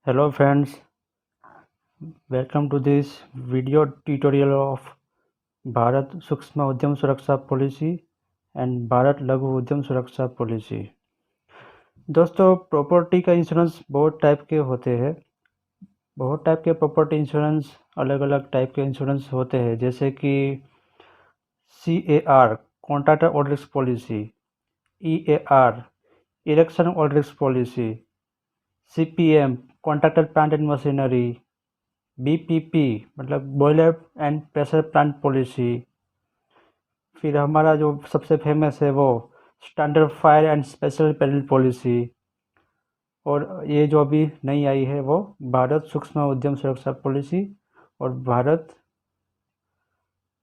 Hello friends, welcome to this video tutorial of Bharat सूक्ष्म उद्यम सुरक्षा पॉलिसी एंड भारत लघु उद्यम सुरक्षा पॉलिसी। दोस्तों, प्रॉपर्टी का इंश्योरेंस बहुत टाइप के होते हैं। बहुत टाइप के प्रॉपर्टी इंश्योरेंस, अलग अलग टाइप के इंश्योरेंस होते हैं, जैसे कि CAR contractor all risk policy, EAR erection all risk policy, CPM contractor plant and machinery, BPP मतलब boiler and pressure plant policy. फिर हमारा जो सबसे फेमस है वो standard fire and special peril policy, और ये जो अभी नई आई है वो भारत सूक्ष्म उद्यम सुरक्षा पॉलिसी और भारत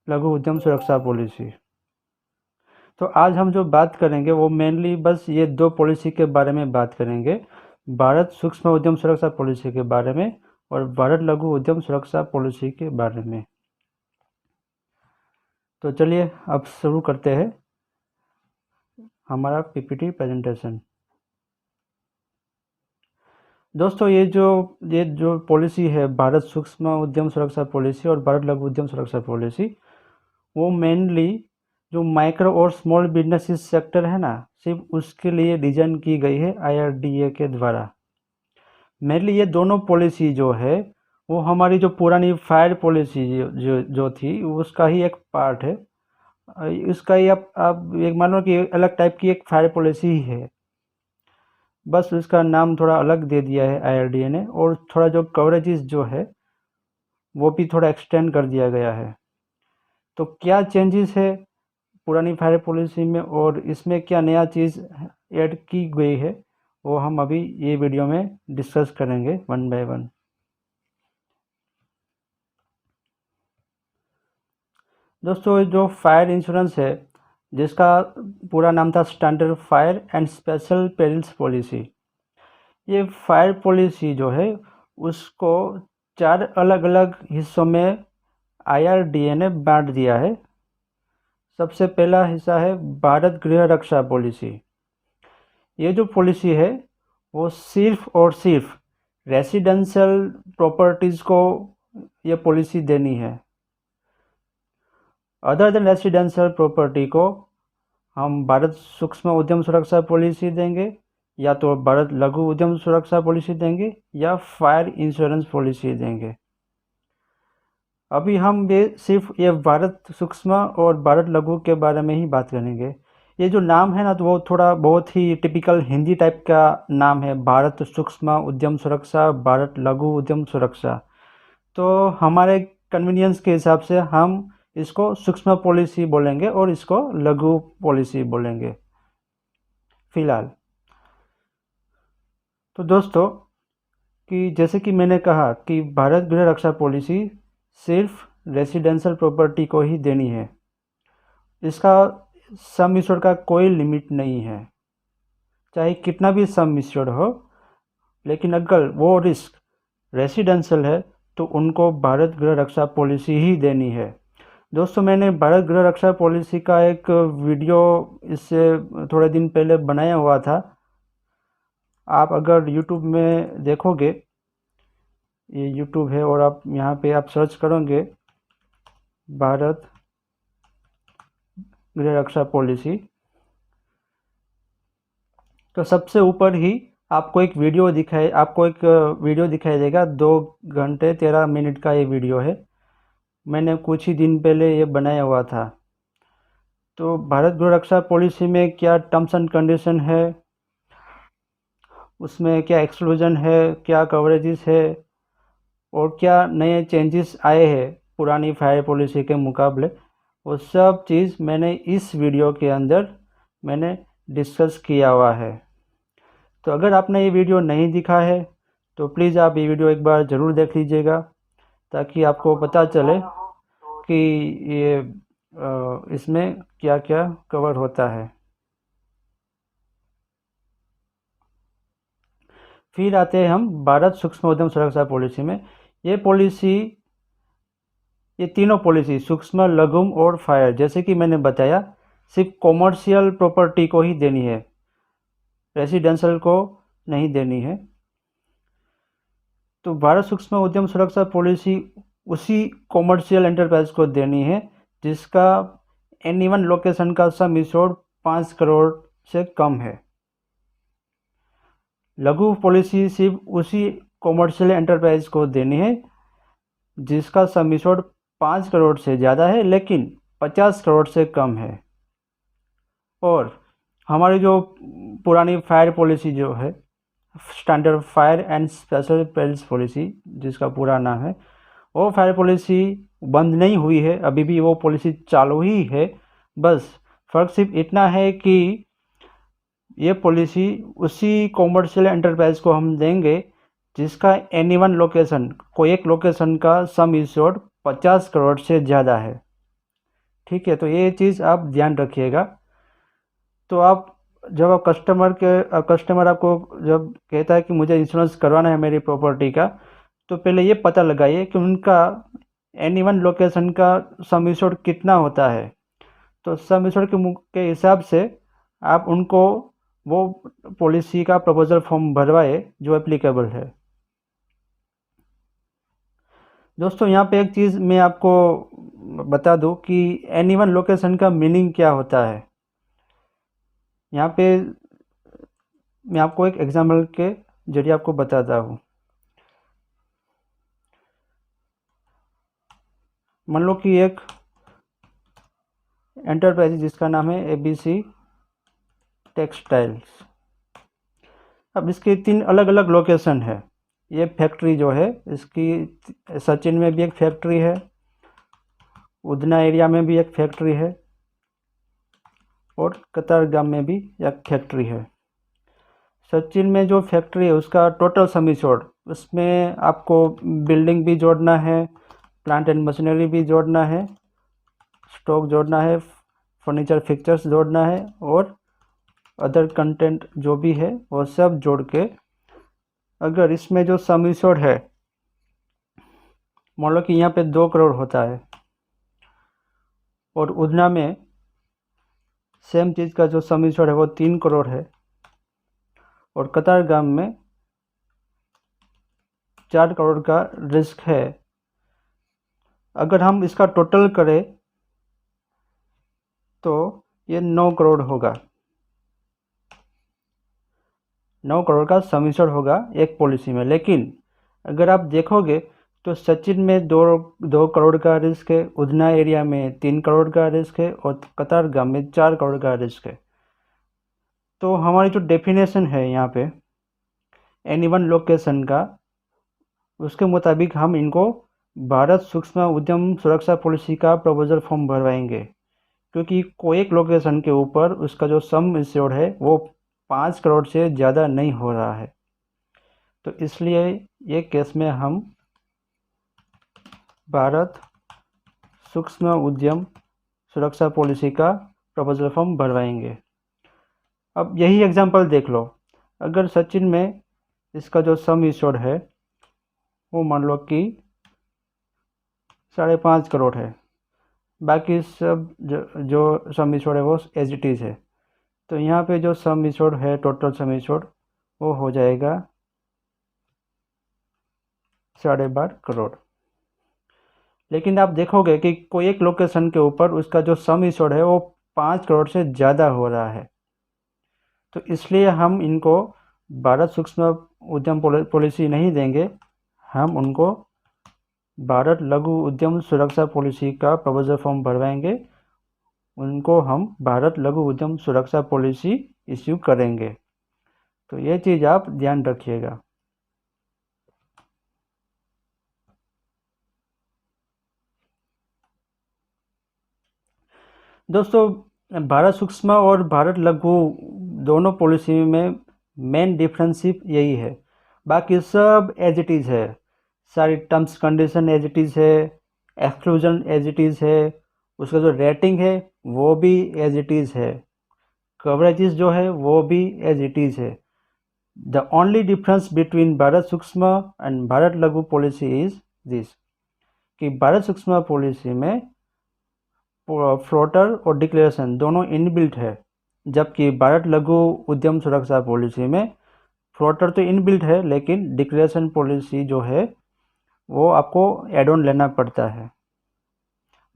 लघु उद्यम सुरक्षा पॉलिसी। तो आज हम जो बात करेंगे वो मेनली बस ये दो पॉलिसी के बारे में बात करेंगे, भारत सूक्ष्म उद्यम सुरक्षा पॉलिसी के बारे में और भारत लघु उद्यम सुरक्षा पॉलिसी के बारे में। तो चलिए अब शुरू करते हैं हमारा PPT प्रेजेंटेशन। दोस्तों, ये जो पॉलिसी है भारत सूक्ष्म उद्यम सुरक्षा पॉलिसी और भारत लघु उद्यम सुरक्षा पॉलिसी, वो मेनली जो माइक्रो और स्मॉल बिजनेस सेक्टर है ना, सिर्फ उसके लिए डिजाइन की गई है IRDA के द्वारा। मेनली ये दोनों पॉलिसी जो है वो हमारी जो पुरानी फायर पॉलिसी जो थी उसका ही एक पार्ट है। इसका ही आप एक मानो कि अलग टाइप की एक फायर पॉलिसी ही है, बस उसका नाम थोड़ा अलग दे दिया है IRDA ने, और थोड़ा जो कवरेजेस जो है वो भी थोड़ा एक्सटेंड कर दिया गया है। तो क्या चेंजेस है पुरानी फायर पॉलिसी में और इसमें क्या नया चीज़ ऐड की गई है, वो हम अभी ये वीडियो में डिस्कस करेंगे वन बाय वन। दोस्तों, जो फायर इंश्योरेंस है जिसका पूरा नाम था standard fire and special perils policy, ये फायर पॉलिसी जो है उसको 4 अलग अलग हिस्सों में IRDA ने बांट दिया है। सबसे पहला हिस्सा है भारत गृह रक्षा पॉलिसी। ये जो पॉलिसी है वो सिर्फ और सिर्फ रेसिडेंशियल प्रॉपर्टीज़ को ये पॉलिसी देनी है। अदर देन रेसिडेंशियल प्रॉपर्टी को हम भारत सूक्ष्म उद्यम सुरक्षा पॉलिसी देंगे, या तो भारत लघु उद्यम सुरक्षा पॉलिसी देंगे, या फायर इंश्योरेंस पॉलिसी देंगे। अभी हम ये सिर्फ ये भारत सूक्ष्म और भारत लघु के बारे में ही बात करेंगे। ये जो नाम है ना, तो वो थोड़ा बहुत ही टिपिकल हिंदी टाइप का नाम है, भारत सूक्ष्म उद्यम सुरक्षा, भारत लघु उद्यम सुरक्षा। तो हमारे कन्वीनियंस के हिसाब से हम इसको सूक्ष्म पॉलिसी बोलेंगे और इसको लघु पॉलिसी बोलेंगे फिलहाल। तो दोस्तों, कि जैसे कि मैंने कहा कि भारत गृह रक्षा पॉलिसी सिर्फ रेसिडेंशियल प्रॉपर्टी को ही देनी है। इसका सम इंश्योर्ड का कोई लिमिट नहीं है, चाहे कितना भी सम इंश्योर्ड हो, लेकिन अगर वो रिस्क रेसिडेंशियल है तो उनको भारत गृह रक्षा पॉलिसी ही देनी है। दोस्तों, मैंने भारत गृह रक्षा पॉलिसी का एक वीडियो इससे थोड़े दिन पहले बनाया हुआ था। आप अगर YouTube में देखोगे, ये YouTube है और आप यहाँ पे आप सर्च करोगे भारत गृह रक्षा पॉलिसी, तो सबसे ऊपर ही आपको एक वीडियो दिखाई देगा। 2 घंटे 13 मिनट का ये वीडियो है, मैंने कुछ ही दिन पहले ये बनाया हुआ था। तो भारत गृह रक्षा पॉलिसी में क्या टर्म्स एंड कंडीशन है, उसमें क्या एक्सक्लूजन है, क्या कवरेजेस है, और क्या नए चेंजेस आए हैं पुरानी फायर पॉलिसी के मुकाबले, वो सब चीज़ मैंने इस वीडियो के अंदर मैंने डिस्कस किया हुआ है। तो अगर आपने ये वीडियो नहीं दिखा है तो प्लीज़ आप ये वीडियो एक बार ज़रूर देख लीजिएगा, ताकि आपको पता चले कि ये इसमें क्या क्या कवर होता है। फिर आते हैं हम भारत सूक्ष्म उद्यम सुरक्षा पॉलिसी में। ये तीनों पॉलिसी सूक्ष्म, लघु और फायर, जैसे कि मैंने बताया, सिर्फ कॉमर्शियल प्रॉपर्टी को ही देनी है, रेसिडेंशियल को नहीं देनी है। तो भारत सूक्ष्म उद्यम सुरक्षा पॉलिसी उसी कॉमर्शियल एंटरप्राइज को देनी है जिसका एनी वन लोकेशन का सम एश्योर्ड 5 करोड़ से कम है। लघु पॉलिसी सिर्फ उसी कॉमर्शियल एंटरप्राइज को देनी है जिसका सम एश्योर्ड 5 करोड़ से ज़्यादा है लेकिन 50 करोड़ से कम है। और हमारी जो पुरानी फायर पॉलिसी जो है, standard fire and special perils policy जिसका पूरा नाम है, वो फायर पॉलिसी बंद नहीं हुई है, अभी भी वो पॉलिसी चालू ही है। बस फ़र्क सिर्फ इतना है कि ये पॉलिसी उसी कॉमर्शियल एंटरप्राइज को हम देंगे जिसका एनी वन लोकेशन, कोई एक लोकेशन का सम एश्योर्ड 50 करोड़ से ज़्यादा है। ठीक है, तो ये चीज़ आप ध्यान रखिएगा। तो आप जब आप कस्टमर आपको जब कहता है कि मुझे इंश्योरेंस करवाना है मेरी प्रॉपर्टी का, तो पहले ये पता लगाइए कि उनका एनी वन लोकेशन का सम एश्योर्ड कितना होता है। तो सम एश्योर्ड के हिसाब से आप उनको वो पॉलिसी का प्रपोजल फॉर्म भरवाए जो एप्लीकेबल है। दोस्तों, यहाँ पे एक चीज़ मैं आपको बता दूं कि एनी वन लोकेशन का मीनिंग क्या होता है। यहाँ पे मैं आपको एक एग्जाम्पल के जरिए आपको बताता हूँ। मान लो कि एक एंटरप्राइज जिसका नाम है ABC टेक्सटाइल्स। अब इसकी 3 अलग अलग लोकेशन है। ये फैक्ट्री जो है इसकी सचिन में भी एक फैक्ट्री है, उधना एरिया में भी एक फैक्ट्री है और कतारगाम में भी एक फैक्ट्री है। सचिन में जो फैक्ट्री है उसका टोटल सम एश्योर्ड, उसमें आपको बिल्डिंग भी जोड़ना है, प्लांट एंड मशीनरी भी जोड़ना है, स्टॉक जोड़ना है, फर्नीचर फिक्चर्स जोड़ना है और अदर कंटेंट जो भी है वो सब जोड़ के अगर इसमें जो सम एश्योर्ड है, मान लो कि यहाँ पे 2 करोड़ होता है और उधना में सेम चीज़ का जो सम एश्योर्ड है वो 3 करोड़ है और कतारगाम में 4 करोड़ का रिस्क है। अगर हम इसका टोटल करें तो ये 9 करोड़ होगा। 9 करोड़ का सम एश्योर्ड होगा एक पॉलिसी में। लेकिन अगर आप देखोगे तो सचिन में 2 करोड़ का रिस्क है, उधना एरिया में 3 करोड़ का रिस्क है और कतारगाम में 4 करोड़ का रिस्क है। तो हमारी जो डेफिनेशन है यहाँ पे एनी वन लोकेशन का, उसके मुताबिक हम इनको भारत सूक्ष्म उद्यम सुरक्षा पॉलिसी का प्रपोजल फॉर्म भरवाएंगे, क्योंकि कोई एक लोकेशन के ऊपर उसका जो सम एश्योर्ड है वो 5 करोड़ से ज़्यादा नहीं हो रहा है। तो इसलिए ये केस में हम भारत सूक्ष्म उद्यम सुरक्षा पॉलिसी का प्रपोजल फॉर्म भरवाएंगे। अब यही एग्जांपल देख लो। अगर सचिन में इसका जो सम एश्योर्ड है वो मान लो कि 5.5 करोड़ है, बाकी सब जो सम एश्योर्ड है वो एज इट इज़ है। तो यहाँ पे जो सम एश्योर्ड है, टोटल सम एश्योर्ड, वो हो जाएगा 12.5 करोड़। लेकिन आप देखोगे कि कोई एक लोकेशन के ऊपर उसका जो सम एश्योर्ड है वो 5 करोड़ से ज़्यादा हो रहा है। तो इसलिए हम इनको भारत सूक्ष्म उद्यम पॉलिसी नहीं देंगे, हम उनको भारत लघु उद्यम सुरक्षा पॉलिसी का प्रपोजल फॉर्म भरवाएंगे, उनको हम भारत लघु उद्यम सुरक्षा पॉलिसी इश्यू करेंगे। तो ये चीज़ आप ध्यान रखिएगा। दोस्तों, भारत सूक्ष्म और भारत लघु दोनों पॉलिसी में मेन डिफरेंस सिर्फ यही है, बाकी सब एज इट इज़ है। सारी terms condition as it is है, एक्सक्लूजन एज इट इज़ है, उसका जो रेटिंग है वो भी एज इट इज़ है, कवरेजेस जो है वो भी एज इट इज़ है। The only difference between Bharat Sookshma and Bharat लघु पॉलिसी इज दिस, कि भारत सूक्ष्म पॉलिसी में फ्लोटर और डिक्लेरेशन दोनों इनबिल्ट है, जबकि भारत लघु उद्यम सुरक्षा पॉलिसी में फ्लोटर तो इनबिल्ट है, लेकिन डिक्लेरेशन पॉलिसी जो है वो आपको एड ऑन लेना पड़ता है।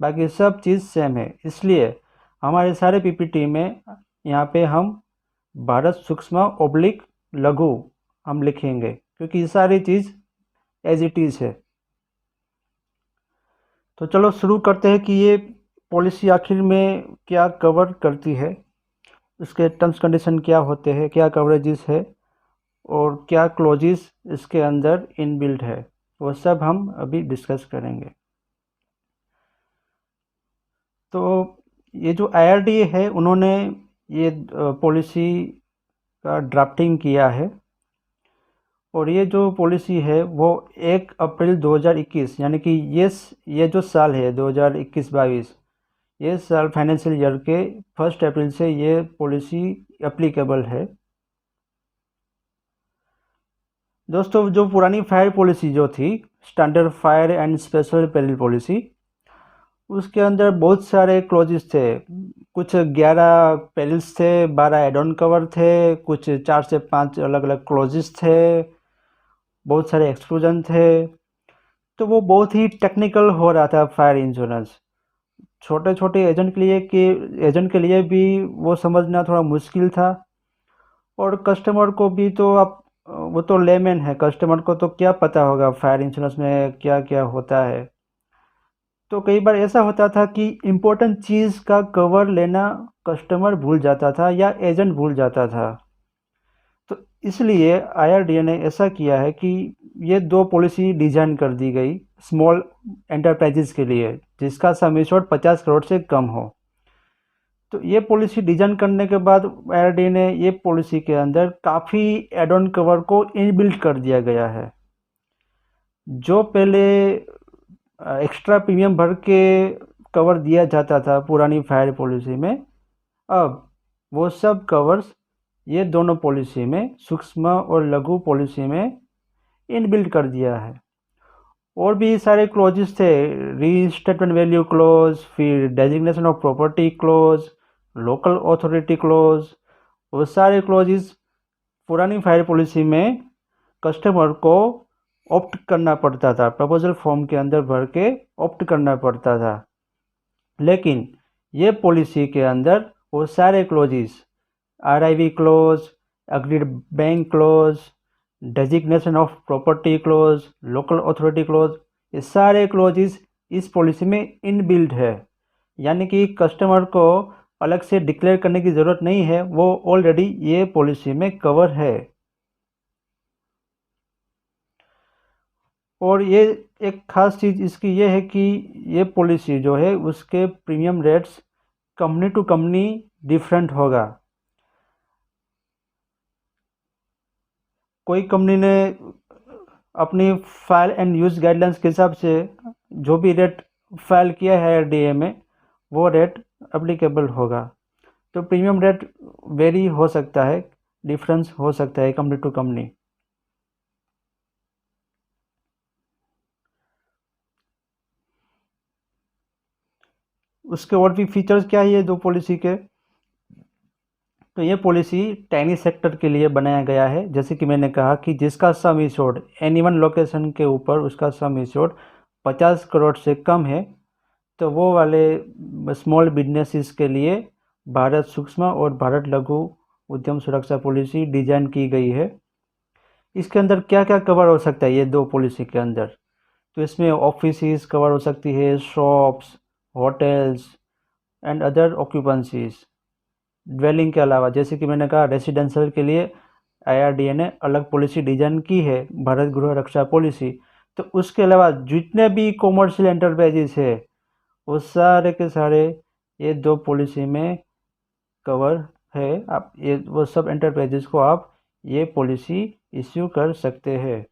बाकी सब चीज़ सेम है, इसलिए हमारे सारे पीपीटी में यहाँ पे हम भारत सूक्ष्म ओब्लिक लघु हम लिखेंगे, क्योंकि ये सारी चीज़ एज इट इज़ है। तो चलो शुरू करते हैं कि ये पॉलिसी आखिर में क्या कवर करती है, इसके टर्म्स कंडीशन क्या होते हैं, क्या कवरेजेस है और क्या क्लॉजेस इसके अंदर इनबिल्ट है, वो सब हम अभी डिस्कस करेंगे। तो ये जो IRDA है, उन्होंने ये पॉलिसी का ड्राफ्टिंग किया है, और ये जो पॉलिसी है वो 1 अप्रैल 2021 यानी कि ये जो साल है 2021-22, ये साल फाइनेंशियल ईयर के 1 अप्रैल से ये पॉलिसी एप्लीकेबल है। दोस्तों, जो पुरानी फायर पॉलिसी जो थी, standard fire and special peril policy, उसके अंदर बहुत सारे क्लॉजेस थे। कुछ 11 पेरिल्स थे, 12 एड ऑन कवर थे, कुछ 4 से 5 अलग अलग क्लॉजेस थे, बहुत सारे एक्सक्लूजन थे। तो वो बहुत ही टेक्निकल हो रहा था फायर इंश्योरेंस। छोटे छोटे एजेंट के लिए भी वो समझना थोड़ा मुश्किल था, और कस्टमर को भी तो आप, वो तो लेमैन है, कस्टमर को तो क्या पता होगा फायर इंश्योरेंस में क्या क्या होता है। तो कई बार ऐसा होता था कि इम्पोर्टेंट चीज़ का कवर लेना कस्टमर भूल जाता था या एजेंट भूल जाता था। तो इसलिए IRDA ने ऐसा किया है कि ये 2 पॉलिसी डिजाइन कर दी गई स्मॉल एंटरप्राइजेस के लिए, जिसका सम एश्योर्ड 50 करोड़ से कम हो। तो ये पॉलिसी डिजाइन करने के बाद IRDA ने ये पॉलिसी के अंदर काफ़ी एड ऑन कवर को इनबिल्ट कर दिया गया है। जो पहले एक्स्ट्रा प्रीमियम भर के कवर दिया जाता था पुरानी फायर पॉलिसी में, अब वो सब कवर्स ये दोनों पॉलिसी में, सूक्ष्म और लघु पॉलिसी में इनबिल्ट कर दिया है। और भी सारे क्लॉजेस थे, रीइंस्टेटमेंट वैल्यू क्लॉज, फिर designation of property clause, local authority clause, वो सारे क्लॉजेस पुरानी फायर पॉलिसी में कस्टमर को ऑप्ट करना पड़ता था, प्रपोजल फॉर्म के अंदर भर के ऑप्ट करना पड़ता था। लेकिन ये पॉलिसी के अंदर वो सारे clauses, RIV clause, agreed bank clause, designation of property clause, local authority clause, ये सारे क्लॉजेस इस पॉलिसी में इनबिल्ट है। यानी कि कस्टमर को अलग से डिक्लेयर करने की ज़रूरत नहीं है, वो ऑलरेडी ये पॉलिसी में कवर है। और ये एक ख़ास चीज़ इसकी ये है कि ये पॉलिसी जो है उसके premium rates company to company different होगा। कोई कंपनी ने अपनी फाइल एंड यूज़ गाइडलाइंस के हिसाब से जो भी रेट फाइल किया है IRDA में, वो रेट एप्लीकेबल होगा। तो प्रीमियम रेट वेरी हो सकता है, डिफरेंस हो सकता है कंपनी टू कंपनी। उसके और भी फीचर्स क्या है ये 2 पॉलिसी के, तो ये पॉलिसी टाइनी सेक्टर के लिए बनाया गया है। जैसे कि मैंने कहा कि जिसका sum assured any one location के ऊपर उसका सम एश्योर्ड 50 करोड़ से कम है, तो वो वाले स्मॉल बिजनेसेस के लिए भारत सूक्ष्म और भारत लघु उद्यम सुरक्षा पॉलिसी डिजाइन की गई है। इसके अंदर क्या क्या कवर हो सकता है ये 2 पॉलिसी के अंदर, तो इसमें ऑफिसेस कवर हो सकती है, shops, hotels and other occupancies. Dwelling के अलावा, जैसे कि मैंने कहा, रेसिडेंशियल के लिए IRDA ने अलग पॉलिसी डिजाइन की है, भारत गृह रक्षा पॉलिसी। तो उसके अलावा जितने भी कॉमर्शियल एंटरप्राइजेस है, वो सारे के सारे ये 2 पॉलिसी में कवर है। आप ये वो सब एंटरप्राइजेस को आप ये पॉलिसी इश्यू कर सकते हैं।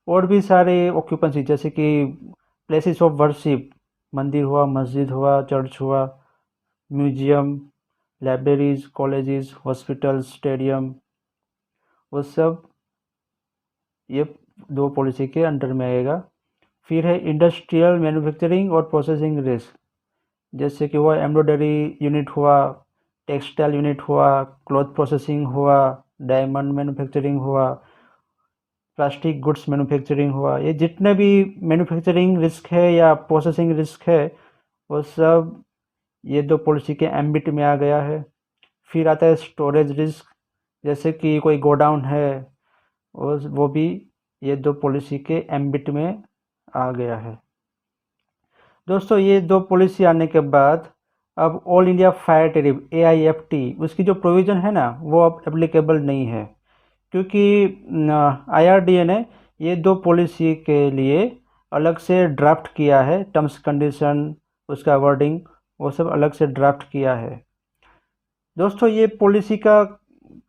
और भी सारे ऑक्यूपेंसी, जैसे कि प्लेसेस ऑफ वर्शिप, मंदिर हुआ, मस्जिद हुआ, चर्च हुआ, museum, libraries, colleges, hospitals, stadium, वो सब ये 2 पॉलिसी के अंडर में आएगा। फिर है इंडस्ट्रियल मैन्युफैक्चरिंग और प्रोसेसिंग रिस्क, जैसे कि वो एम्ब्रॉयडरी यूनिट हुआ, टेक्सटाइल यूनिट हुआ, क्लॉथ प्रोसेसिंग हुआ, डायमंड मैन्युफैक्चरिंग हुआ, प्लास्टिक गुड्स मैन्युफैक्चरिंग हुआ, ये जितने भी मैन्युफैक्चरिंग रिस्क है या प्रोसेसिंग रिस्क है वो सब ये दो पॉलिसी के एम्बिट में आ गया है। फिर आता है स्टोरेज रिस्क, जैसे कि कोई गोडाउन है और वो भी ये दो पॉलिसी के एम्बिट में आ गया है। दोस्तों ये दो पॉलिसी आने के बाद अब all India fire tariff AIFT उसकी जो प्रोविज़न है ना वो अब एप्लीकेबल नहीं है, क्योंकि IRDA ने ये दो पॉलिसी के लिए अलग से ड्राफ्ट किया है, टर्म्स कंडीशन उसका वर्डिंग वो सब अलग से ड्राफ्ट किया है। दोस्तों ये पॉलिसी का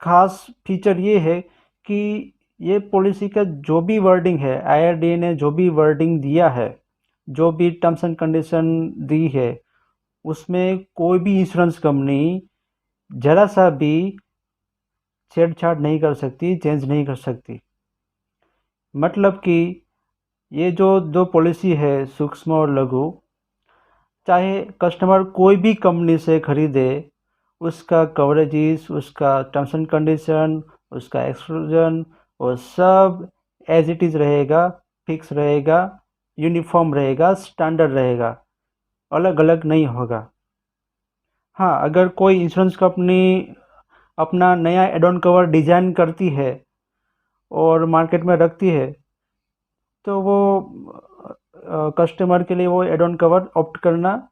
खास फीचर ये है कि ये पॉलिसी का जो भी वर्डिंग है, IRDA ने जो भी वर्डिंग दिया है, जो भी टर्म्स एंड कंडीशन दी है, उसमें कोई भी इंश्योरेंस कंपनी ज़रा सा भी छेड़छाड़ नहीं कर सकती, चेंज नहीं कर सकती। मतलब कि ये जो दो पॉलिसी है सूक्ष्म और लघु, चाहे कस्टमर कोई भी कंपनी से खरीदे, उसका कवरेजेस, उसका टर्म्स एंड कंडीशन, उसका एक्सक्लूजन वो सब एज इट इज़ रहेगा, फिक्स रहेगा, यूनिफॉर्म रहेगा, स्टैंडर्ड रहेगा, अलग अलग नहीं होगा। हाँ, अगर कोई इंश्योरेंस कंपनी अपना नया एड ऑन कवर डिज़ाइन करती है और मार्केट में रखती है तो वो कस्टमर के लिए वो एड ऑन कवर ऑप्ट करना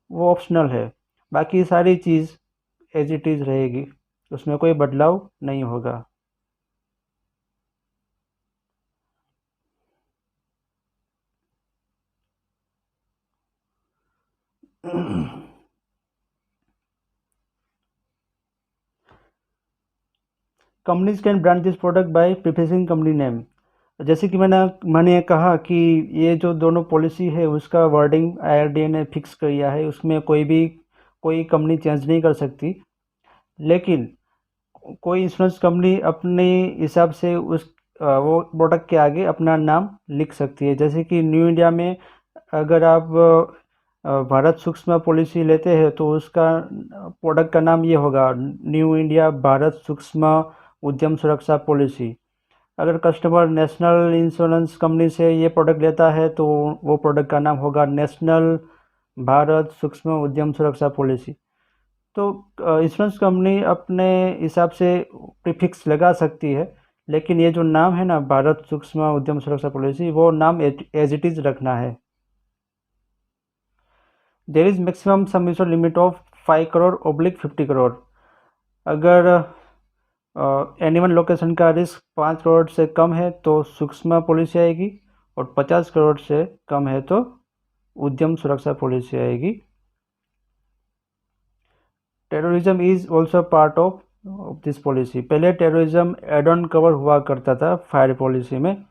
वो ऑप्शनल है, बाकी सारी चीज़ एज इट इज़ रहेगी, उसमें कोई बदलाव नहीं होगा। Companies can brand this product by prefacing company name. जैसे कि मैंने कहा कि ये जो दोनों पॉलिसी है उसका वर्डिंग IRDA ने फिक्स किया है, उसमें कोई कंपनी चेंज नहीं कर सकती, लेकिन कोई इंश्योरेंस कंपनी अपने हिसाब से वो प्रोडक्ट के आगे अपना नाम लिख सकती है। जैसे कि न्यू इंडिया में अगर आप भारत सूक्ष्म पॉलिसी लेते हैं तो उसका प्रोडक्ट का नाम ये होगा, न्यू इंडिया भारत सूक्ष्म उद्यम सुरक्षा पॉलिसी। अगर कस्टमर नेशनल इंश्योरेंस कंपनी से ये प्रोडक्ट लेता है तो वो प्रोडक्ट का नाम होगा नेशनल भारत सूक्ष्म उद्यम सुरक्षा पॉलिसी। तो इंश्योरेंस कंपनी अपने हिसाब से प्रीफिक्स लगा सकती है, लेकिन ये जो नाम है ना भारत सूक्ष्म उद्यम सुरक्षा पॉलिसी वो नाम एज इट इज़ रखना है। There is maximum some ensure limit of 5 crore oblique 50 crore. अगर एनी वन लोकेशन का रिस्क 5 करोड़ से कम है तो सूक्ष्म पॉलिसी आएगी, और 50 करोड़ से कम है तो उद्यम सुरक्षा पॉलिसी आएगी। Terrorism is also part of this policy. पहले टेररिज्म एड ऑन कवर हुआ करता था फायर पॉलिसी में,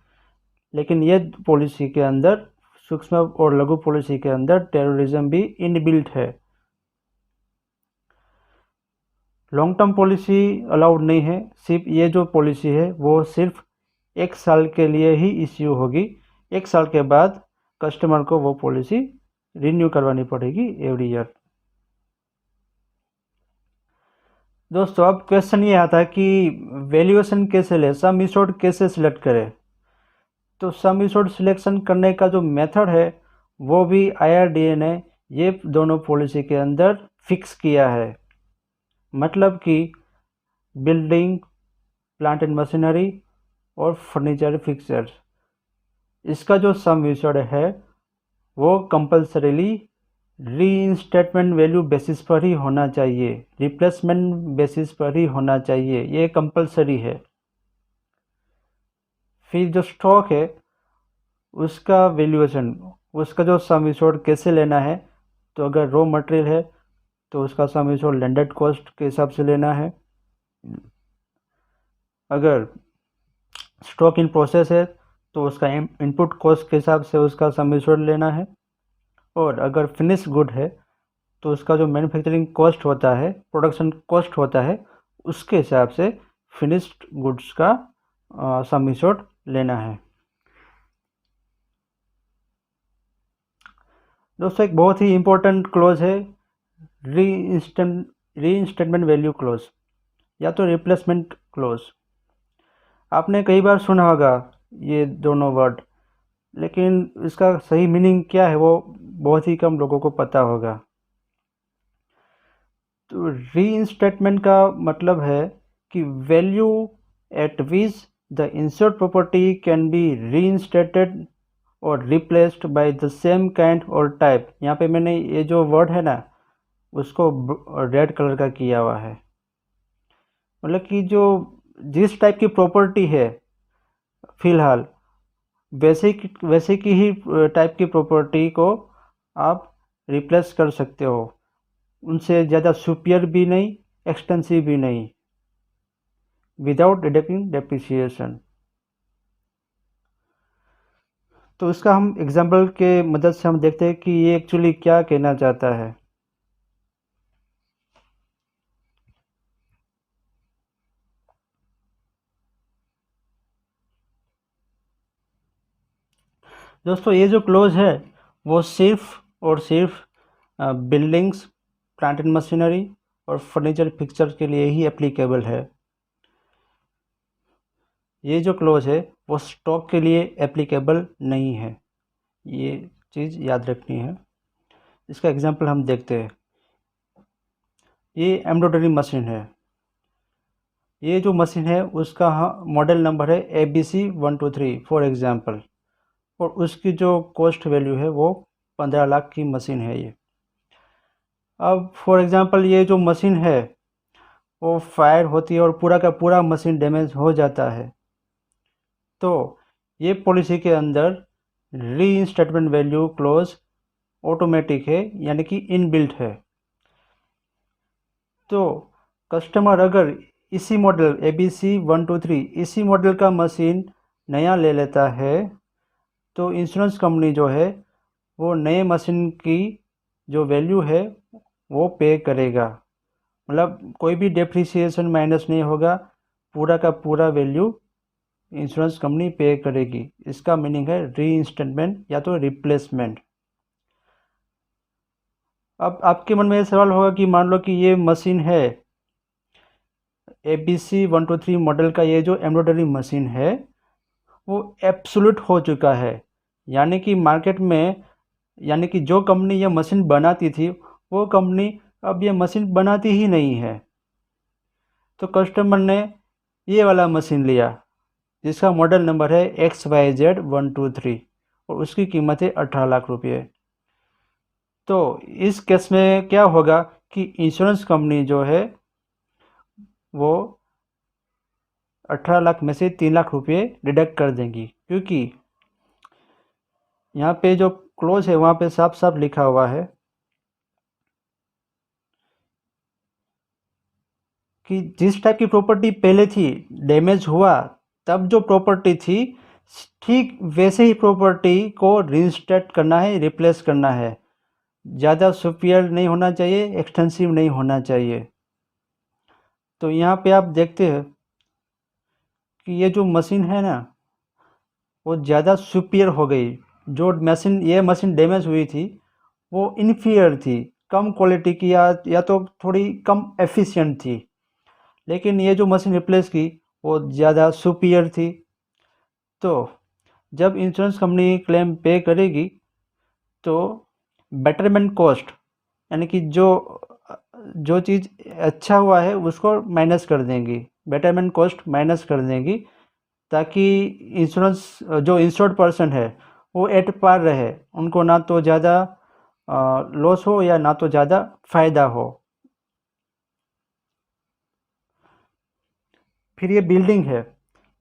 लेकिन ये पॉलिसी के अंदर सूक्ष्म और लघु पॉलिसी के अंदर टेररिज्म भी इनबिल्ट है। लॉन्ग टर्म पॉलिसी अलाउड नहीं है, सिर्फ ये जो पॉलिसी है वो सिर्फ 1 साल के लिए ही इश्यू होगी। 1 साल के बाद कस्टमर को वो पॉलिसी रिन्यू करवानी पड़ेगी एवरी ईयर। दोस्तों अब क्वेश्चन ये आता है कि वैल्यूएशन कैसे ले, सम एश्योर्ड कैसे सिलेक्ट करें। तो सम एश्योर्ड सिलेक्शन करने का जो मेथड है वो भी IRDA ने ये दोनों पॉलिसी के अंदर फिक्स किया है। मतलब कि बिल्डिंग, प्लांट एंड मशीनरी और फर्नीचर फिक्सचर्स, इसका जो सम एश्योर्ड है वो कंपल्सरीली रीइंस्टेटमेंट वैल्यू बेसिस पर ही होना चाहिए, रिप्लेसमेंट बेसिस पर ही होना चाहिए, ये कंपल्सरी है। फिर जो स्टॉक है उसका वैल्यूएशन, उसका जो सम एश्योर्ड कैसे लेना है, तो अगर रॉ मटेरियल है तो उसका सम एश्योर्ड लैंडेड कॉस्ट के हिसाब से लेना है। अगर स्टॉक इन प्रोसेस है तो उसका इनपुट कॉस्ट के हिसाब से उसका सम एश्योर्ड लेना है। और अगर फिनिश गुड है तो उसका जो मैन्युफैक्चरिंग कॉस्ट होता है, प्रोडक्शन कॉस्ट होता है, उसके हिसाब से फिनिश्ड गुड्स का सम एश्योर्ड लेना है। दोस्तों एक बहुत ही इम्पोर्टेंट क्लोज है रीइंस्टेटमेंट वैल्यू क्लोज। या तो रिप्लेसमेंट क्लोज। आपने कई बार सुना होगा ये दोनों वर्ड, लेकिन इसका सही मीनिंग क्या है वो बहुत ही कम लोगों को पता होगा। तो रीइंस्टेटमेंट का मतलब है कि value at which the insured property can be reinstated और replaced by the same kind और टाइप। यहाँ पे मैंने ये जो वर्ड है ना उसको रेड कलर का किया हुआ है। मतलब कि जो जिस टाइप की प्रॉपर्टी है फिलहाल वैसे की ही टाइप की प्रॉपर्टी को आप रिप्लेस कर सकते हो, उनसे ज़्यादा सुपियर भी नहीं, एक्सटेंसिव भी नहीं, विदाउट डिडक्टिंग डेप्रिसिएशन। तो इसका हम एग्जाम्पल के मदद से हम देखते हैं कि ये एक्चुअली क्या कहना चाहता है। दोस्तों ये जो क्लोज है वो सिर्फ और सिर्फ बिल्डिंग्स, प्लांट एंड मशीनरी और फर्नीचर फिक्सचर के लिए ही एप्लीकेबल है। ये जो क्लोज है वो स्टॉक के लिए एप्लीकेबल नहीं है, ये चीज़ याद रखनी है। इसका एग्जांपल हम देखते हैं। ये एम्ब्रॉयडरी मशीन है। ये जो मशीन है उसका मॉडल नंबर है ABC123 फॉर एग्जांपल, और उसकी जो कॉस्ट वैल्यू है वो 15 लाख की मशीन है ये। अब फॉर एग्जांपल ये जो मशीन है वो फायर होती है और पूरा का पूरा मशीन डैमेज हो जाता है, तो ये पॉलिसी के अंदर रीइंस्टेटमेंट वैल्यू क्लोज ऑटोमेटिक है, यानी कि इनबिल्ट है। तो कस्टमर अगर इसी मॉडल ABC123 इसी मॉडल का मशीन नया ले लेता है तो इंश्योरेंस कंपनी जो है वो नए मशीन की जो वैल्यू है वो पे करेगा। मतलब कोई भी डेप्रिसिएशन माइनस नहीं होगा, पूरा का पूरा वैल्यू इंश्योरेंस कंपनी पे करेगी। इसका मीनिंग है रीइंस्टेटमेंट या तो रिप्लेसमेंट। अब आपके मन में ये सवाल होगा कि मान लो कि ये मशीन है ABC123 मॉडल का, ये जो एम्ब्रॉयडरी मशीन है वो एब्सोल्यूट हो चुका है, यानी कि मार्केट में, यानी कि जो कंपनी ये मशीन बनाती थी वो कंपनी अब ये मशीन बनाती ही नहीं है। तो कस्टमर ने ये वाला मशीन लिया जिसका मॉडल नंबर है XYZ123 और उसकी कीमत है 18 लाख रुपये। तो इस केस में क्या होगा कि इंश्योरेंस कंपनी जो है वो 18 लाख में से 3 लाख रुपये डिडक्ट कर देंगी, क्योंकि यहाँ पे जो क्लोज है वहाँ पे साफ साफ लिखा हुआ है कि जिस टाइप की प्रॉपर्टी पहले थी डैमेज हुआ, तब जो प्रॉपर्टी थी ठीक वैसे ही प्रॉपर्टी को रीइंस्टेट करना है, रिप्लेस करना है। ज़्यादा सुपियर नहीं होना चाहिए, एक्सटेंसिव नहीं होना चाहिए। तो यहाँ पे आप देखते हैं कि ये जो मशीन है ना वो ज़्यादा सुपियर हो गई। जो मशीन ये मशीन डैमेज हुई थी वो इन्फीरियर थी, कम क्वालिटी की, या तो थोड़ी कम एफिशिएंट थी। लेकिन ये जो मशीन रिप्लेस की वो ज़्यादा सुपियर थी। तो जब इंश्योरेंस कंपनी क्लेम पे करेगी तो बेटरमेंट कॉस्ट, यानी कि जो जो चीज़ अच्छा हुआ है उसको माइनस कर देंगी, बेटरमेंट कॉस्ट माइनस कर देंगी, ताकि इंश्योरेंस जो इंश्योर्ड पर्सन है वो एट पार रहे, उनको ना तो ज़्यादा लॉस हो या ना तो ज़्यादा फ़ायदा हो। फिर ये बिल्डिंग है,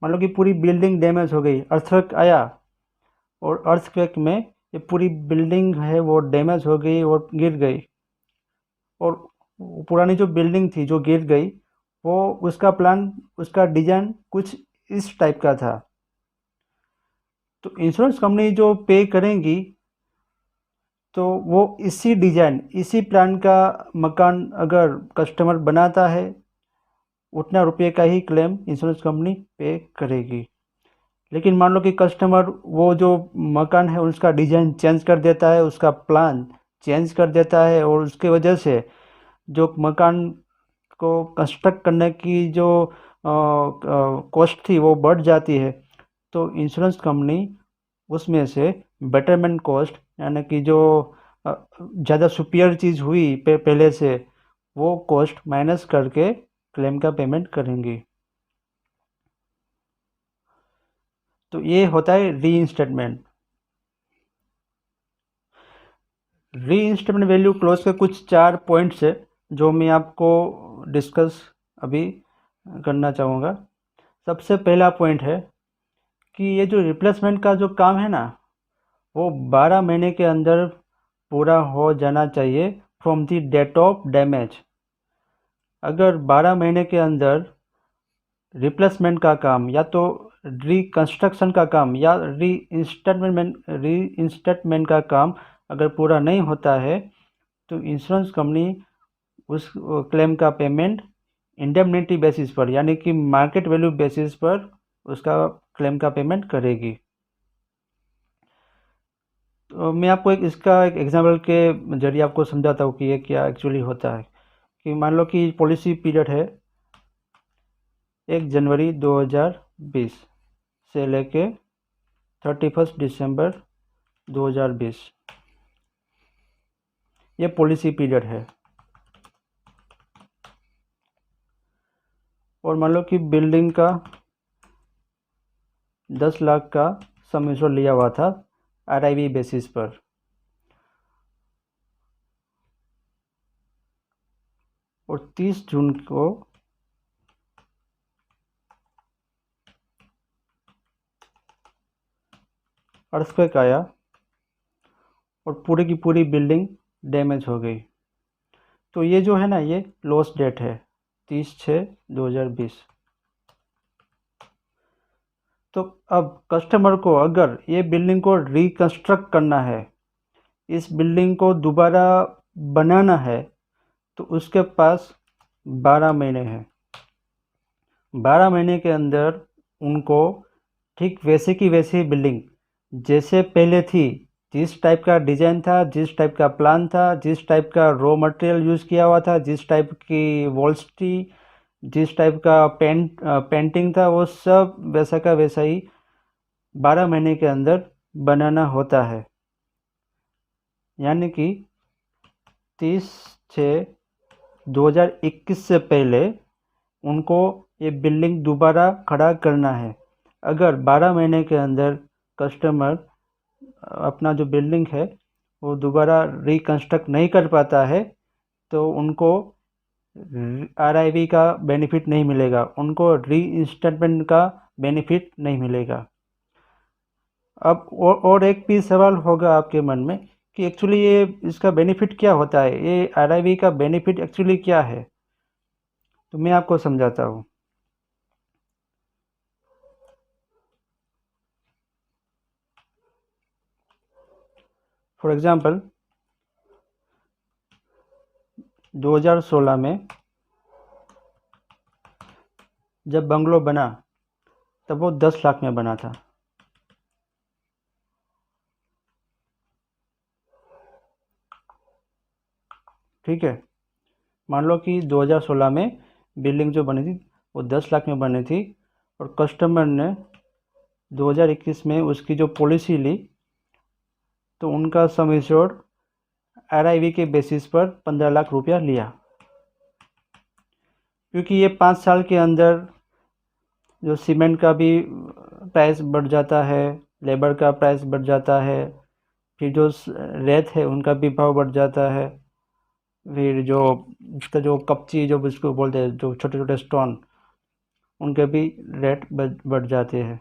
मान लो कि पूरी बिल्डिंग डैमेज हो गई, अर्थक्वेक आया और अर्थक्वेक में ये पूरी बिल्डिंग है वो डैमेज हो गई और गिर गई, और पुरानी जो बिल्डिंग थी जो गिर गई वो उसका प्लान, उसका डिज़ाइन कुछ इस टाइप का था। तो इंश्योरेंस कंपनी जो पे करेंगी तो वो इसी डिज़ाइन इसी प्लान का मकान अगर कस्टमर बनाता है उतना रुपये का ही क्लेम इंश्योरेंस कंपनी पे करेगी। लेकिन मान लो कि कस्टमर वो जो मकान है उसका डिज़ाइन चेंज कर देता है, उसका प्लान चेंज कर देता है, और उसके वजह से जो मकान को कंस्ट्रक्ट करने की जो कॉस्ट थी वो बढ़ जाती है, तो इंश्योरेंस कंपनी उसमें से बेटरमेंट कॉस्ट, यानी कि जो ज़्यादा सुपीरियर चीज़ हुई पहले से, वो कॉस्ट माइनस करके क्लेम का पेमेंट करेंगी। तो ये होता है रीइंस्टेटमेंट। रीइंस्टेटमेंट वैल्यू क्लॉज के कुछ 4 पॉइंट्स है जो मैं आपको डिस्कस अभी करना चाहूँगा। सबसे पहला पॉइंट है कि ये जो रिप्लेसमेंट का जो काम है ना, वो 12 महीने के अंदर पूरा हो जाना चाहिए from the date of damage. अगर 12 महीने के अंदर रिप्लेसमेंट का काम या तो रिकंस्ट्रक्शन का काम या रीइंस्टेटमेंट का काम अगर पूरा नहीं होता है, तो इंश्योरेंस कंपनी उस क्लेम का पेमेंट इंडेमनिटी बेसिस पर, यानी कि मार्केट वैल्यू बेसिस पर उसका क्लेम का पेमेंट करेगी। तो मैं आपको इसका एक एग्जाम्पल के जरिए आपको समझाता हूँ कि ये क्या एक्चुअली होता है। कि मान लो कि पॉलिसी पीरियड है 1 जनवरी 2020 से लेके 31 दिसंबर 2020, ये पॉलिसी पीरियड है। और मान लो कि बिल्डिंग का 10 लाख का सम इंश्योर लिया हुआ था RIV बेसिस पर। और 30 जून को अर्थक्वेक आया और पूरी की पूरी बिल्डिंग डैमेज हो गई। तो ये जो है ना, ये लॉस डेट है 30/6/2020। तो अब कस्टमर को अगर ये बिल्डिंग को रिकंस्ट्रक्ट करना है, इस बिल्डिंग को दोबारा बनाना है, तो उसके पास 12 महीने हैं। 12 महीने के अंदर उनको ठीक वैसे की वैसी बिल्डिंग जैसे पहले थी, जिस टाइप का डिज़ाइन था, जिस टाइप का प्लान था, जिस टाइप का रॉ मटेरियल यूज़ किया हुआ था, जिस टाइप की वॉल्स थी, जिस टाइप का पेंटिंग था, वो सब वैसा का वैसा ही 12 महीने के अंदर बनाना होता है। यानी कि 30/6/2021 से पहले उनको ये बिल्डिंग दोबारा खड़ा करना है। अगर 12 महीने के अंदर कस्टमर अपना जो बिल्डिंग है वो दोबारा रिकंस्ट्रक्ट नहीं कर पाता है, तो उनको RIV का बेनिफिट नहीं मिलेगा, उनको रीइंस्टेटमेंट का बेनिफिट नहीं मिलेगा। अब और एक भी सवाल होगा आपके मन में कि एक्चुअली ये इसका बेनिफिट क्या होता है, ये RIV का बेनिफिट एक्चुअली क्या है। तो मैं आपको समझाता हूँ। फॉर एग्जांपल 2016 में जब बंगलो बना तब वो 10 लाख में बना था। ठीक है, मान लो कि 2016 में बिल्डिंग जो बनी थी वो 10 लाख में बनी थी, और कस्टमर ने 2021 में उसकी जो पॉलिसी ली, तो उनका सम एश्योर्ड RIV के बेसिस पर 15 लाख रुपया लिया। क्योंकि ये 5 साल के अंदर जो सीमेंट का भी प्राइस बढ़ जाता है, लेबर का प्राइस बढ़ जाता है, फिर जो रेत है उनका भी भाव बढ़ जाता है, फिर जो उसका जो कपची जो उसको बोलते हैं, जो छोटे छोटे स्टोन, उनके भी रेट बढ़ जाते हैं।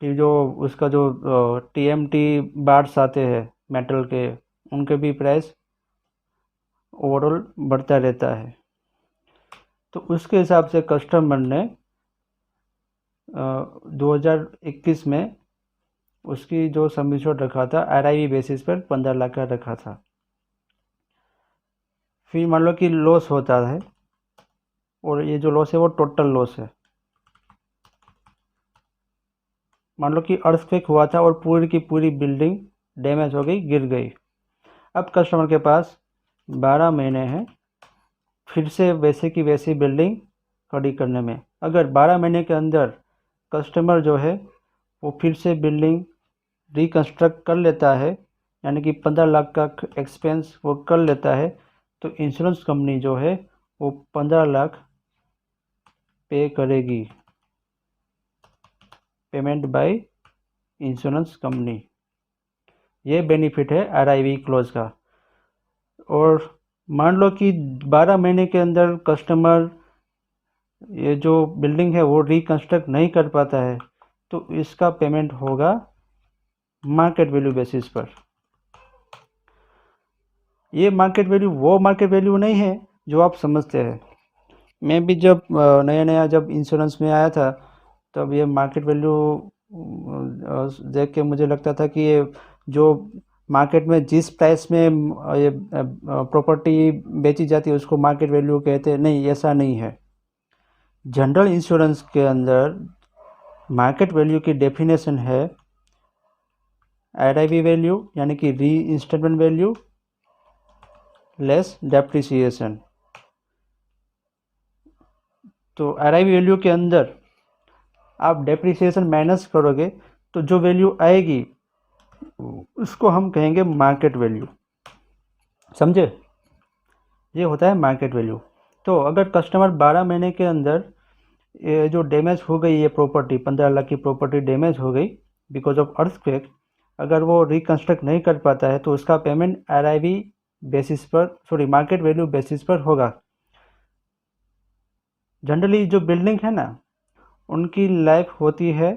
फिर जो उसका जो TMT बार्स आते हैं मेटल के, उनके भी प्राइस ओवरऑल बढ़ता रहता है। तो उसके हिसाब से कस्टमर ने 2021 में उसकी जो सम एश्योर्ड रखा था RIV बेसिस पर 15 लाख का रखा था। फिर मान लो कि लॉस होता है, और ये जो लॉस है वो टोटल लॉस है। मान लो कि अर्थक्वेक हुआ था और पूरी की पूरी बिल्डिंग डैमेज हो गई, गिर गई। अब कस्टमर के पास 12 महीने हैं फिर से वैसे की वैसी बिल्डिंग खड़ी करने में। अगर 12 महीने के अंदर कस्टमर जो है वो फिर से बिल्डिंग रिकन्स्ट्रक्ट कर लेता है, यानी कि 15 लाख का एक्सपेंस वो कर लेता है, तो इंश्योरेंस कंपनी जो है वो 15 लाख पे करेगी, पेमेंट बाय इंश्योरेंस कंपनी। ये बेनिफिट है आरआईवी क्लोज का। और मान लो कि 12 महीने के अंदर कस्टमर ये जो बिल्डिंग है वो रिकन्स्ट्रक्ट नहीं कर पाता है, तो इसका पेमेंट होगा मार्केट वैल्यू बेसिस पर। ये मार्केट वैल्यू वो मार्केट वैल्यू नहीं है जो आप समझते हैं। मैं भी जब नया नया जब इंश्योरेंस में आया था, तब ये मार्केट वैल्यू देख के मुझे लगता था कि ये जो मार्केट में जिस प्राइस में ये प्रॉपर्टी बेची जाती है उसको मार्केट वैल्यू कहते हैं। नहीं, ऐसा नहीं है। जनरल इंश्योरेंस के अंदर मार्केट वैल्यू की डेफिनेशन है आरआईवी वैल्यू, यानी कि री इंस्टॉलमेंट वैल्यू लेस डेप्रिसिएशन। तो आरआईवी वैल्यू के अंदर आप डेप्रिसिएशन माइनस करोगे तो जो वैल्यू आएगी उसको हम कहेंगे मार्केट वैल्यू। समझे? ये होता है मार्केट वैल्यू। तो अगर कस्टमर 12 महीने के अंदर ये जो डैमेज हो गई, ये प्रॉपर्टी 15 लाख की प्रॉपर्टी डैमेज हो गई बिकॉज ऑफ अर्थक्वेक, अगर वो रिकन्स्ट्रक्ट नहीं कर पाता है तो उसका पेमेंट आरआईवी बेसिस पर मार्केट वैल्यू बेसिस पर होगा। जनरली जो बिल्डिंग है ना उनकी लाइफ होती है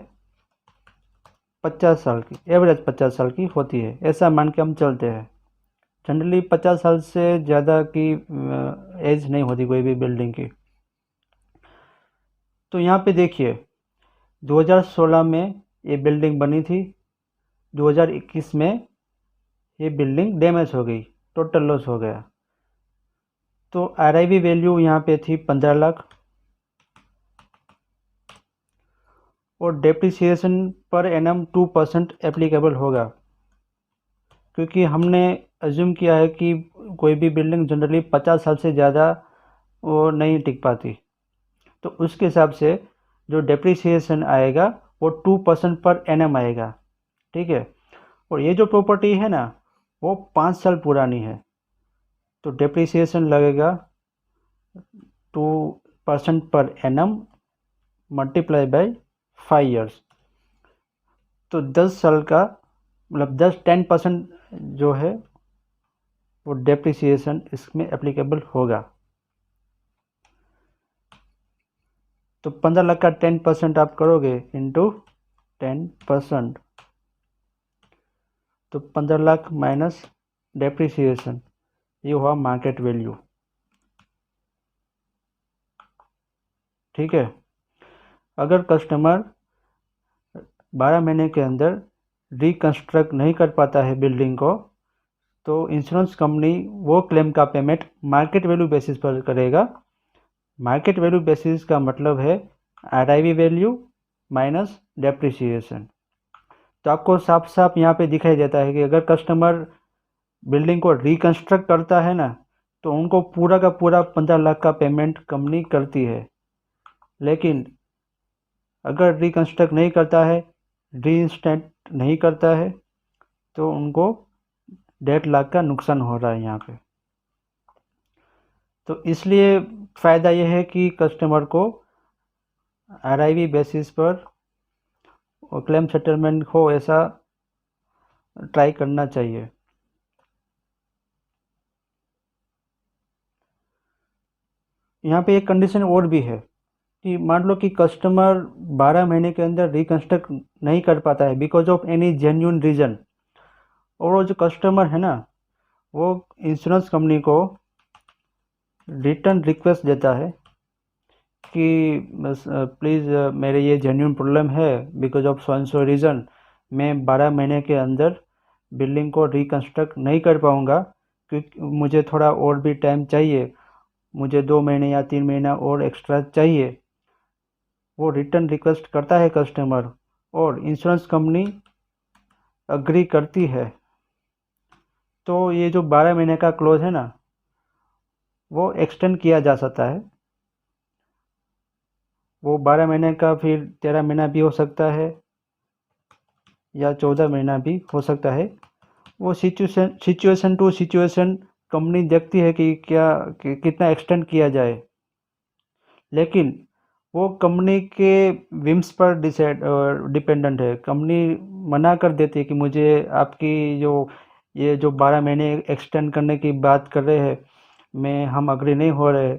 50 साल की, एवरेज 50 साल की होती है, ऐसा मान के हम चलते हैं। जनरली 50 साल से ज़्यादा की एज नहीं होती कोई भी बिल्डिंग की। तो यहाँ पे देखिए 2016 में ये बिल्डिंग बनी थी, 2021 में ये बिल्डिंग डैमेज हो गई, टोटल लॉस हो गया। तो आरआईवी वैल्यू यहाँ पे थी 15 लाख और डेप्रिसिएशन पर एनम 2% एप्लीकेबल होगा, क्योंकि हमने अज्यूम किया है कि कोई भी बिल्डिंग जनरली 50 साल से ज़्यादा वो नहीं टिक पाती। तो उसके हिसाब से जो डेप्रिसिएशन आएगा वो 2% पर एनम आएगा। ठीक है? और ये जो प्रॉपर्टी है ना वो 5 साल पुरानी है, तो डेप्रिसिएशन लगेगा 2% per annum multiply by 5 years. तो 10 साल का मतलब 10% जो है वो डेप्रिसिएशन इसमें एप्लीकेबल होगा। तो 15 लाख का 10% आप करोगे इंटू 10%, तो 15 लाख माइनस डेप्रिसिएशन, ये हुआ मार्केट वैल्यू। ठीक है? अगर कस्टमर 12 महीने के अंदर रिकन्स्ट्रक्ट नहीं कर पाता है बिल्डिंग को, तो इंश्योरेंस कंपनी वो क्लेम का पेमेंट मार्केट वैल्यू बेसिस पर करेगा। मार्केट वैल्यू बेसिस का मतलब है आरआईवी वैल्यू माइनस डेप्रिसिएशन। तो आपको साफ साफ यहाँ पे दिखाई देता है कि अगर कस्टमर बिल्डिंग को रिकन्स्ट्रक्ट करता है ना तो उनको पूरा का पूरा 15 लाख का पेमेंट कंपनी करती है। लेकिन अगर रिकन्स्ट्रक्ट नहीं करता है, रीइंस्टेट नहीं करता है, तो उनको 1.5 लाख का नुकसान हो रहा है यहाँ पे। तो इसलिए फ़ायदा यह है कि कस्टमर को आरआईवी बेसिस पर क्लेम सेटलमेंट हो ऐसा ट्राई करना चाहिए। यहाँ पे एक कंडीशन और भी है कि मान लो कि कस्टमर 12 महीने के अंदर रिकन्स्ट्रक्ट नहीं कर पाता है because of any genuine reason, और वो जो कस्टमर है ना वो इंश्योरेंस कंपनी को रिटर्न रिक्वेस्ट देता है कि बस प्लीज़ मेरे ये जेन्युइन प्रॉब्लम है because of so and so reason, मैं 12 महीने के अंदर बिल्डिंग को रिकन्स्ट्रक्ट नहीं कर पाऊँगा क्योंकि मुझे थोड़ा और भी टाइम चाहिए, मुझे 2 महीने या 3 महीना और एक्स्ट्रा चाहिए। वो रिटर्न रिक्वेस्ट करता है कस्टमर और इंश्योरेंस कंपनी अग्री करती है। तो ये जो 12 महीने का क्लोज है ना वो एक्सटेंड किया जा सकता है। वो 12 महीने का फिर 13 महीना भी हो सकता है या 14 महीना भी हो सकता है। वो सिचुएशन टू सिचुएशन कंपनी देखती है कि कितना एक्सटेंड किया जाए, लेकिन वो कंपनी के विम्स पर डिपेंडेंट है। कंपनी मना कर देती है कि मुझे आपकी जो ये जो 12 महीने एक्सटेंड करने की बात कर रहे हैं, मैं हम अग्री नहीं हो रहे।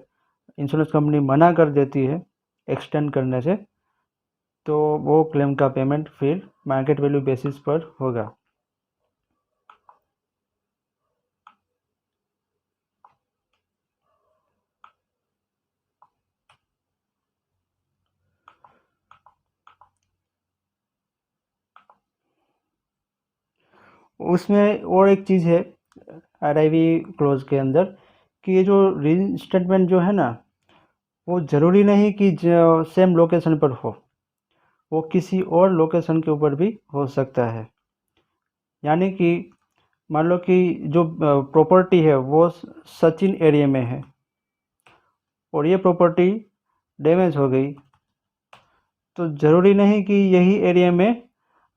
इंश्योरेंस कंपनी मना कर देती है एक्सटेंड करने से, तो वो क्लेम का पेमेंट फिर मार्केट वैल्यू बेसिस पर होगा। उसमें और एक चीज़ है आरआईवी क्लोज के अंदर, कि ये जो रीइंस्टेटमेंट जो है ना, वो ज़रूरी नहीं कि जो सेम लोकेशन पर हो, वो किसी और लोकेशन के ऊपर भी हो सकता है। यानी कि मान लो कि जो प्रॉपर्टी है वो सचिन एरिया में है और ये प्रॉपर्टी डैमेज हो गई, तो ज़रूरी नहीं कि यही एरिया में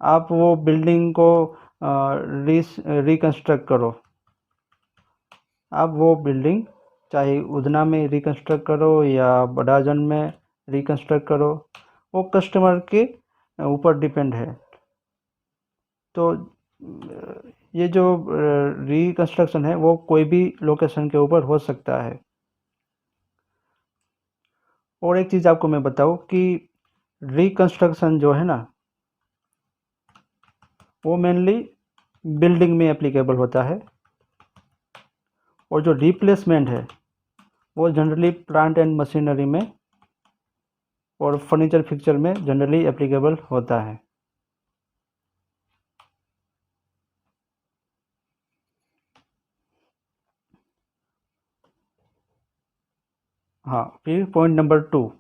आप वो बिल्डिंग को रिकंस्ट्रक्ट करो। आप वो बिल्डिंग चाहे उधना में रिकंस्ट्रक्ट करो या बड़ाजन में रिकंस्ट्रक्ट करो, वो कस्टमर के ऊपर डिपेंड है। तो ये जो रिकंस्ट्रक्शन है वो कोई भी लोकेशन के ऊपर हो सकता है। और एक चीज़ आपको मैं बताऊं कि रिकंस्ट्रक्शन जो है ना, वो मेनली बिल्डिंग में एप्लीकेबल होता है, और जो रिप्लेसमेंट है वो जनरली प्लांट एंड मशीनरी में और फर्नीचर फिक्चर में जनरली एप्लीकेबल होता है। हाँ, फिर पॉइंट नंबर 2,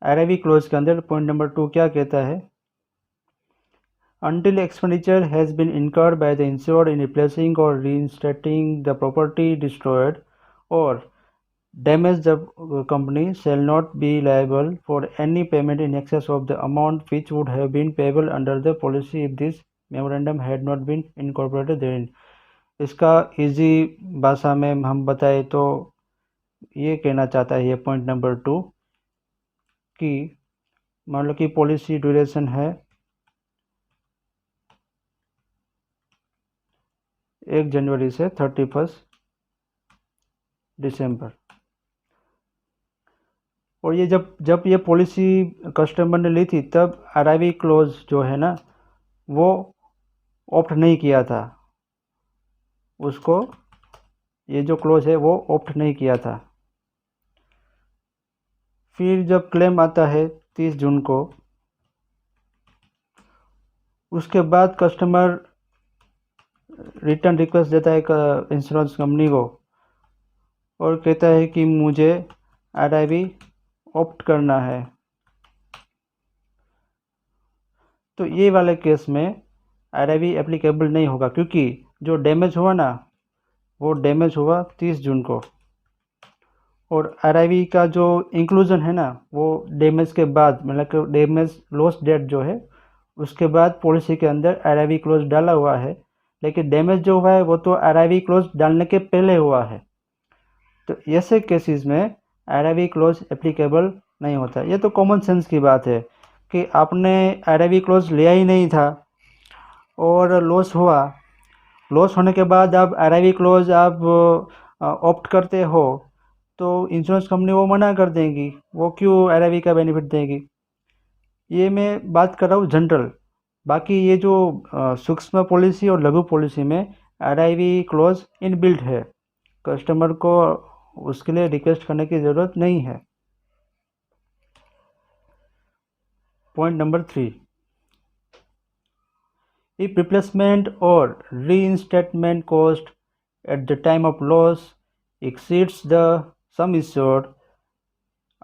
आरआईवी क्लोज के अंदर पॉइंट नंबर 2 क्या कहता है? Until expenditure has been incurred by the insured in replacing or reinstating the property destroyed or damaged, the company shall not be liable for any payment in excess of the amount which would have been payable under the policy if this memorandum had not been incorporated therein। इसका easy भाषा में हम बताएं तो ये कहना चाहता है ये पॉइंट नंबर 2 कि मान लो कि पॉलिसी ड्यूरेशन है 1 जनवरी से 31 दिसंबर, और ये जब जब ये पॉलिसी कस्टमर ने ली थी तब आरआईवी क्लोज जो है ना, वो ऑप्ट नहीं किया था। उसको ये जो क्लोज है वो ऑप्ट नहीं किया था। फिर जब क्लेम आता है 30 जून को, उसके बाद कस्टमर रिटर्न रिक्वेस्ट देता है इंश्योरेंस कंपनी को और कहता है कि मुझे आरआईवी ऑप्ट करना है। तो ये वाले केस में आरआईवी एप्लीकेबल नहीं होगा, क्योंकि जो डैमेज हुआ ना, वो डैमेज हुआ 30 जून को, और आरआईवी का जो इंक्लूजन है ना, वो डैमेज के बाद, मतलब कि डैमेज लॉस डेट जो है उसके बाद पॉलिसी के अंदर आरआईवी क्लोज डाला हुआ है, लेकिन डैमेज जो हुआ है वो तो आरआईवी क्लोज डालने के पहले हुआ है। तो ऐसे केसेस में आरआईवी क्लोज एप्लीकेबल नहीं होता। ये तो कॉमन सेंस की बात है कि आपने आरआईवी क्लोज लिया ही नहीं था और लॉस हुआ, लॉस होने के बाद आप आरआईवी क्लोज आप ऑप्ट करते हो, तो इंश्योरेंस कंपनी वो मना कर देंगी, वो क्यों आरआईवी का बेनिफिट देंगी। ये मैं बात कर रहा हूँ जनरल। बाकी ये जो सूक्ष्म पॉलिसी और लघु पॉलिसी में आरआईवी क्लोज इनबिल्ट है, कस्टमर को उसके लिए रिक्वेस्ट करने की ज़रूरत नहीं है। Point number 3, if replacement or reinstatement cost at the time of loss exceeds the sum insured,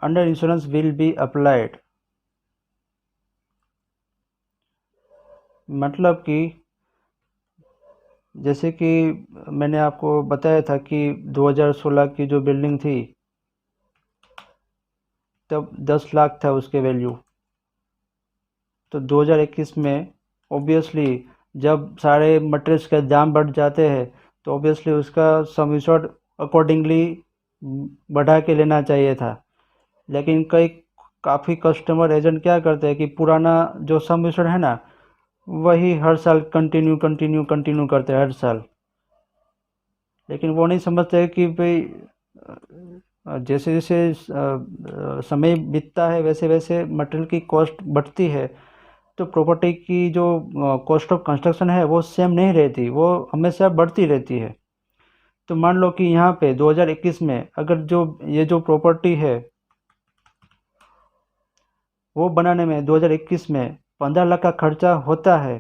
under insurance will be applied। मतलब कि जैसे कि मैंने आपको बताया था कि 2016 की जो बिल्डिंग थी तब 10 लाख था उसके वैल्यू। तो 2021 में ऑब्वियसली जब सारे मटेरियल्स के दाम बढ़ जाते हैं तो ऑब्वियसली उसका सम एश्योर्ड अकॉर्डिंगली बढ़ा के लेना चाहिए था। लेकिन कई काफ़ी कस्टमर एजेंट क्या करते हैं कि पुराना जो सम एश्योर्ड है ना वही हर साल कंटिन्यू कंटिन्यू कंटिन्यू करते हैं हर साल। लेकिन वो नहीं समझते कि भाई जैसे जैसे समय बीतता है वैसे वैसे मटेरियल की कॉस्ट बढ़ती है। तो प्रॉपर्टी की जो कॉस्ट ऑफ कंस्ट्रक्शन है वो सेम नहीं रहती, वो हमेशा बढ़ती रहती है। तो मान लो कि यहाँ पे 2021 में अगर जो ये जो प्रॉपर्टी है वो बनाने में 2021 में 15 लाख का खर्चा होता है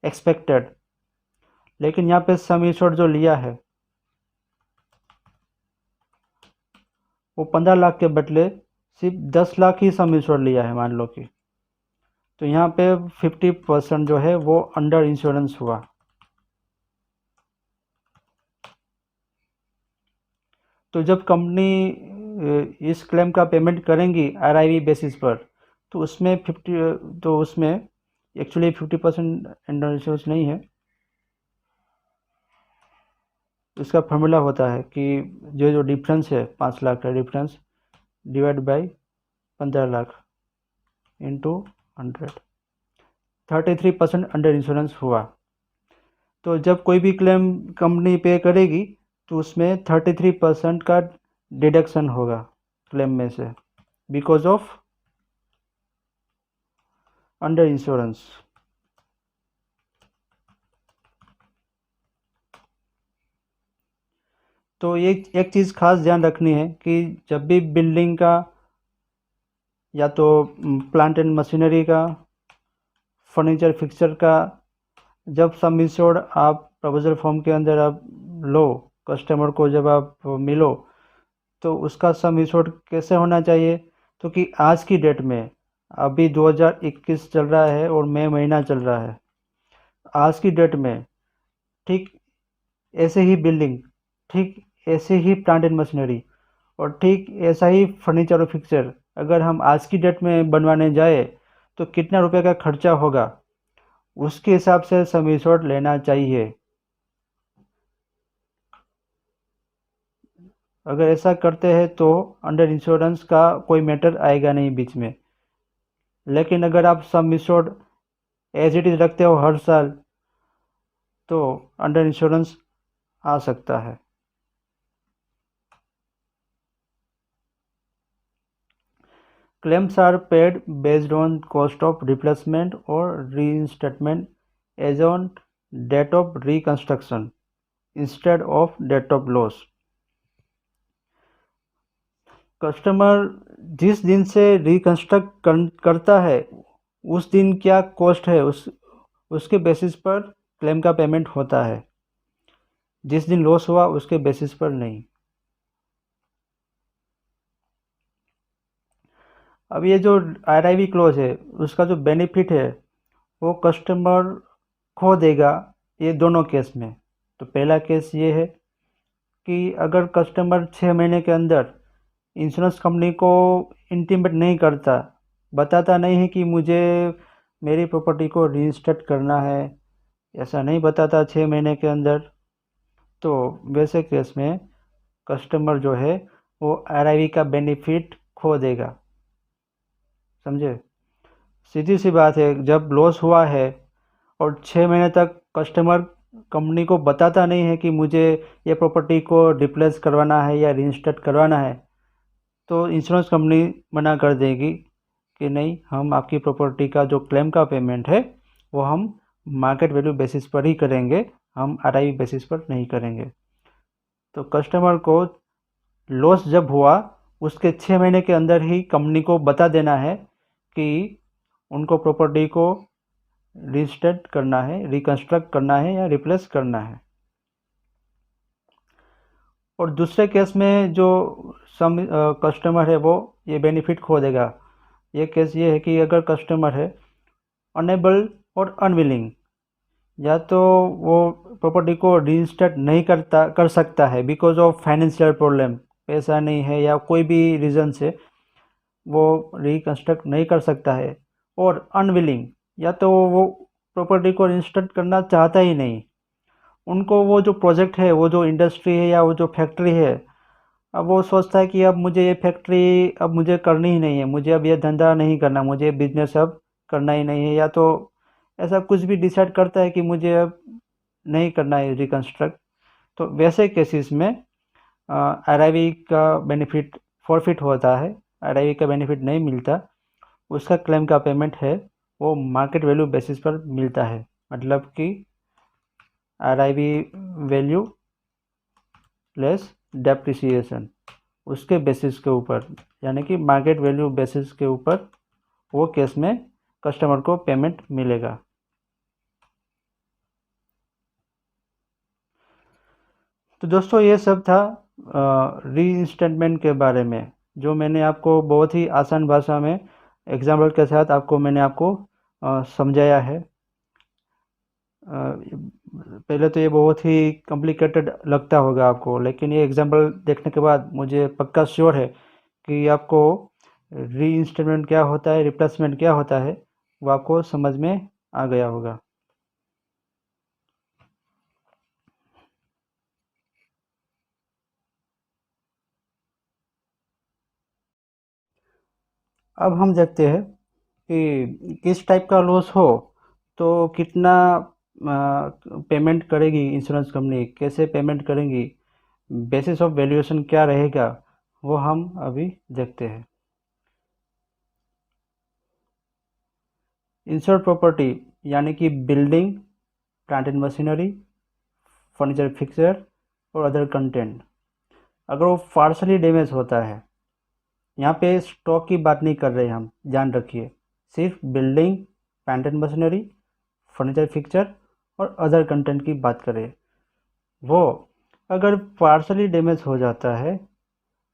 एक्सपेक्टेड। लेकिन यहाँ पे सम एश्योर्ड जो लिया है वो 15 लाख के बदले सिर्फ 10 लाख ही सम एश्योर्ड लिया है मान लो कि। तो यहाँ पे 50% जो है वो अंडर इंश्योरेंस हुआ। तो जब कंपनी इस क्लेम का पेमेंट करेंगी आरआईवी बेसिस पर तो उसमें 50 तो उसमें एक्चुअली 50% अंडर इंश्योरेंस नहीं है। इसका फॉर्मूला होता है कि जो जो डिफरेंस है 5 लाख का difference divide by 15 lakh into 100, 33% under insurance हुआ। तो जब कोई भी क्लेम कंपनी पे करेगी तो उसमें 33% का डिडक्शन होगा क्लेम में से बिकॉज ऑफ अंडर इंश्योरेंस। तो ये एक चीज़ खास ध्यान रखनी है कि जब भी बिल्डिंग का या तो प्लांट एंड मशीनरी का फर्नीचर फिक्सचर का जब सम इंश्योर्ड आप प्रपोजल फॉर्म के अंदर आप लो कस्टमर को जब आप मिलो तो उसका सम इंश्योर्ड कैसे होना चाहिए। तो कि आज की डेट में अभी 2021 चल रहा है और मई महीना चल रहा है। आज की डेट में ठीक ऐसे ही बिल्डिंग, ठीक ऐसे ही प्लांट एंड मशीनरी और ठीक ऐसा ही फर्नीचर और फिक्सचर अगर हम आज की डेट में बनवाने जाए तो कितना रुपए का खर्चा होगा उसके हिसाब से सम एश्योर्ड लेना चाहिए। अगर ऐसा करते हैं तो अंडर इंश्योरेंस का कोई मैटर आएगा नहीं बीच में। लेकिन अगर आप sum assured as it is रखते हो हर साल तो अंडर इंश्योरेंस आ सकता है। Claims are paid based on cost of replacement or reinstatement as on date of reconstruction instead of date of loss। Customer जिस दिन से रिकंस्ट्रक्ट करता है उस दिन क्या कॉस्ट है उसके बेसिस पर क्लेम का पेमेंट होता है। जिस दिन लॉस हुआ उसके बेसिस पर नहीं। अब ये जो आरआईवी क्लोज है उसका जो बेनिफिट है वो कस्टमर खो देगा ये दोनों केस में। तो पहला केस ये है कि अगर कस्टमर 6 महीने के अंदर इंश्योरेंस कंपनी को इंटीमेट नहीं करता, बताता नहीं है कि मुझे मेरी प्रॉपर्टी को रीइंस्टेट करना है, ऐसा नहीं बताता 6 महीने के अंदर, तो वैसे केस में कस्टमर जो है वो आरआईवी का बेनिफिट खो देगा। समझे? सीधी सी बात है, जब लॉस हुआ है और 6 महीने तक कस्टमर कंपनी को बताता नहीं है कि मुझे ये प्रॉपर्टी को रिप्लेस करवाना है या रीइंस्टेट करवाना है तो इंश्योरेंस कंपनी मना कर देगी कि नहीं, हम आपकी प्रॉपर्टी का जो क्लेम का पेमेंट है वो हम मार्केट वैल्यू बेसिस पर ही करेंगे, हम आरआई बेसिस पर नहीं करेंगे। तो कस्टमर को लॉस जब हुआ उसके 6 महीने के अंदर ही कंपनी को बता देना है कि उनको प्रॉपर्टी को रीस्टेट करना है, रिकंस्ट्रक्ट करना है या रिप्लेस करना है। और दूसरे केस में जो सम कस्टमर है वो ये बेनिफिट खो देगा। ये केस ये है कि अगर कस्टमर है अनेबल और अनविलिंग या तो वो प्रॉपर्टी को रीइंस्टेट नहीं कर सकता है बिकॉज ऑफ फाइनेंशियल प्रॉब्लम, पैसा नहीं है या कोई भी रीज़न से वो रिकंस्ट्रक्ट नहीं कर सकता है, और अनविलिंग, या तो वो प्रॉपर्टी को रीइंस्टेट करना चाहता ही नहीं। उनको वो जो प्रोजेक्ट है, वो जो इंडस्ट्री है या वो जो फैक्ट्री है, अब वो सोचता है कि अब मुझे ये फैक्ट्री अब मुझे करनी ही नहीं है, मुझे अब ये धंधा नहीं करना, मुझे बिजनेस अब करना ही नहीं है, या तो ऐसा कुछ भी डिसाइड करता है कि मुझे अब नहीं करना है रिकंस्ट्रक्ट। तो वैसे केसेस में आरआईवी का बेनिफिट फॉरफिट होता है, आरआईवी का बेनिफिट नहीं मिलता। उसका क्लेम का पेमेंट है वो मार्केट वैल्यू बेसिस पर मिलता है, मतलब कि आरआईवी वैल्यू लेस डेप्रिसिएशन, उसके बेसिस के ऊपर, यानी कि मार्केट वैल्यू बेसिस के ऊपर वो केस में कस्टमर को पेमेंट मिलेगा। तो दोस्तों ये सब था रीइंस्टेटमेंट के बारे में, जो मैंने आपको बहुत ही आसान भाषा में एग्जाम्पल के साथ मैंने आपको समझाया है। पहले तो ये बहुत ही कॉम्प्लिकेटेड लगता होगा आपको, लेकिन ये एग्जाम्पल देखने के बाद मुझे पक्का श्योर है कि आपको रीइंस्टेटमेंट क्या होता है, रिप्लेसमेंट क्या होता है, वो आपको समझ में आ गया होगा। अब हम देखते हैं कि किस टाइप का लॉस हो तो कितना पेमेंट करेगी इंश्योरेंस कंपनी, कैसे पेमेंट करेंगी, बेसिस ऑफ वैल्यूएशन क्या रहेगा, वो हम अभी देखते हैं। इंश्योर्ड प्रॉपर्टी यानी कि building, plant and machinery, furniture fixer और अदर कंटेंट, अगर वो पार्शली डैमेज होता है, यहाँ पे स्टॉक की बात नहीं कर रहे हम, ध्यान रखिए, सिर्फ building, plant and machinery, furniture fixer और अदर कंटेंट की बात करें, वो अगर पार्शली डैमेज हो जाता है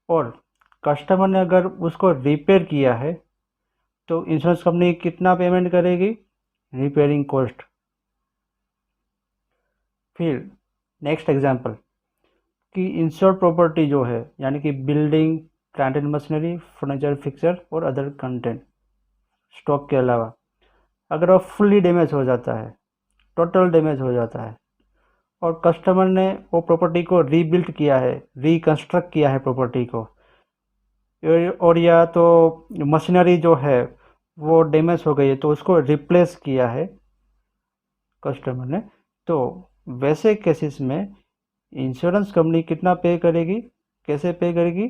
और कस्टमर ने अगर उसको रिपेयर किया है, तो इंश्योरेंस कंपनी कितना पेमेंट करेगी? Repairing cost. फिर नेक्स्ट एग्जांपल कि इंश्योर्ड प्रॉपर्टी जो है, यानी कि building, plant and machinery, furniture fixer और अदर कंटेंट, स्टॉक के अलावा अगर वो फुल्ली डैमेज हो जाता है, टोटल डैमेज हो जाता है, और कस्टमर ने वो प्रॉपर्टी को रीबिल्ड किया है, रिकंस्ट्रक्ट किया है प्रॉपर्टी को, और या तो मशीनरी जो है वो डैमेज हो गई है तो उसको रिप्लेस किया है कस्टमर ने, तो वैसे केसेस में इंश्योरेंस कंपनी कितना पे करेगी, कैसे पे करेगी?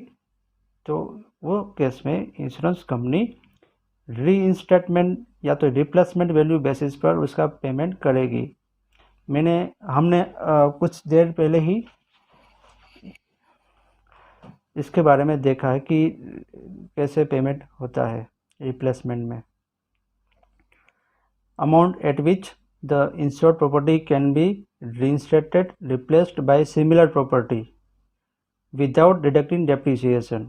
तो वो केस में इंश्योरेंस कंपनी रीइंस्टेटमेंट या तो रिप्लेसमेंट वैल्यू बेसिस पर उसका पेमेंट करेगी। हमने कुछ देर पहले ही इसके बारे में देखा है कि कैसे पेमेंट होता है रिप्लेसमेंट में। Amount at which the insured property can B reinstated replaced by similar property without deducting depreciation।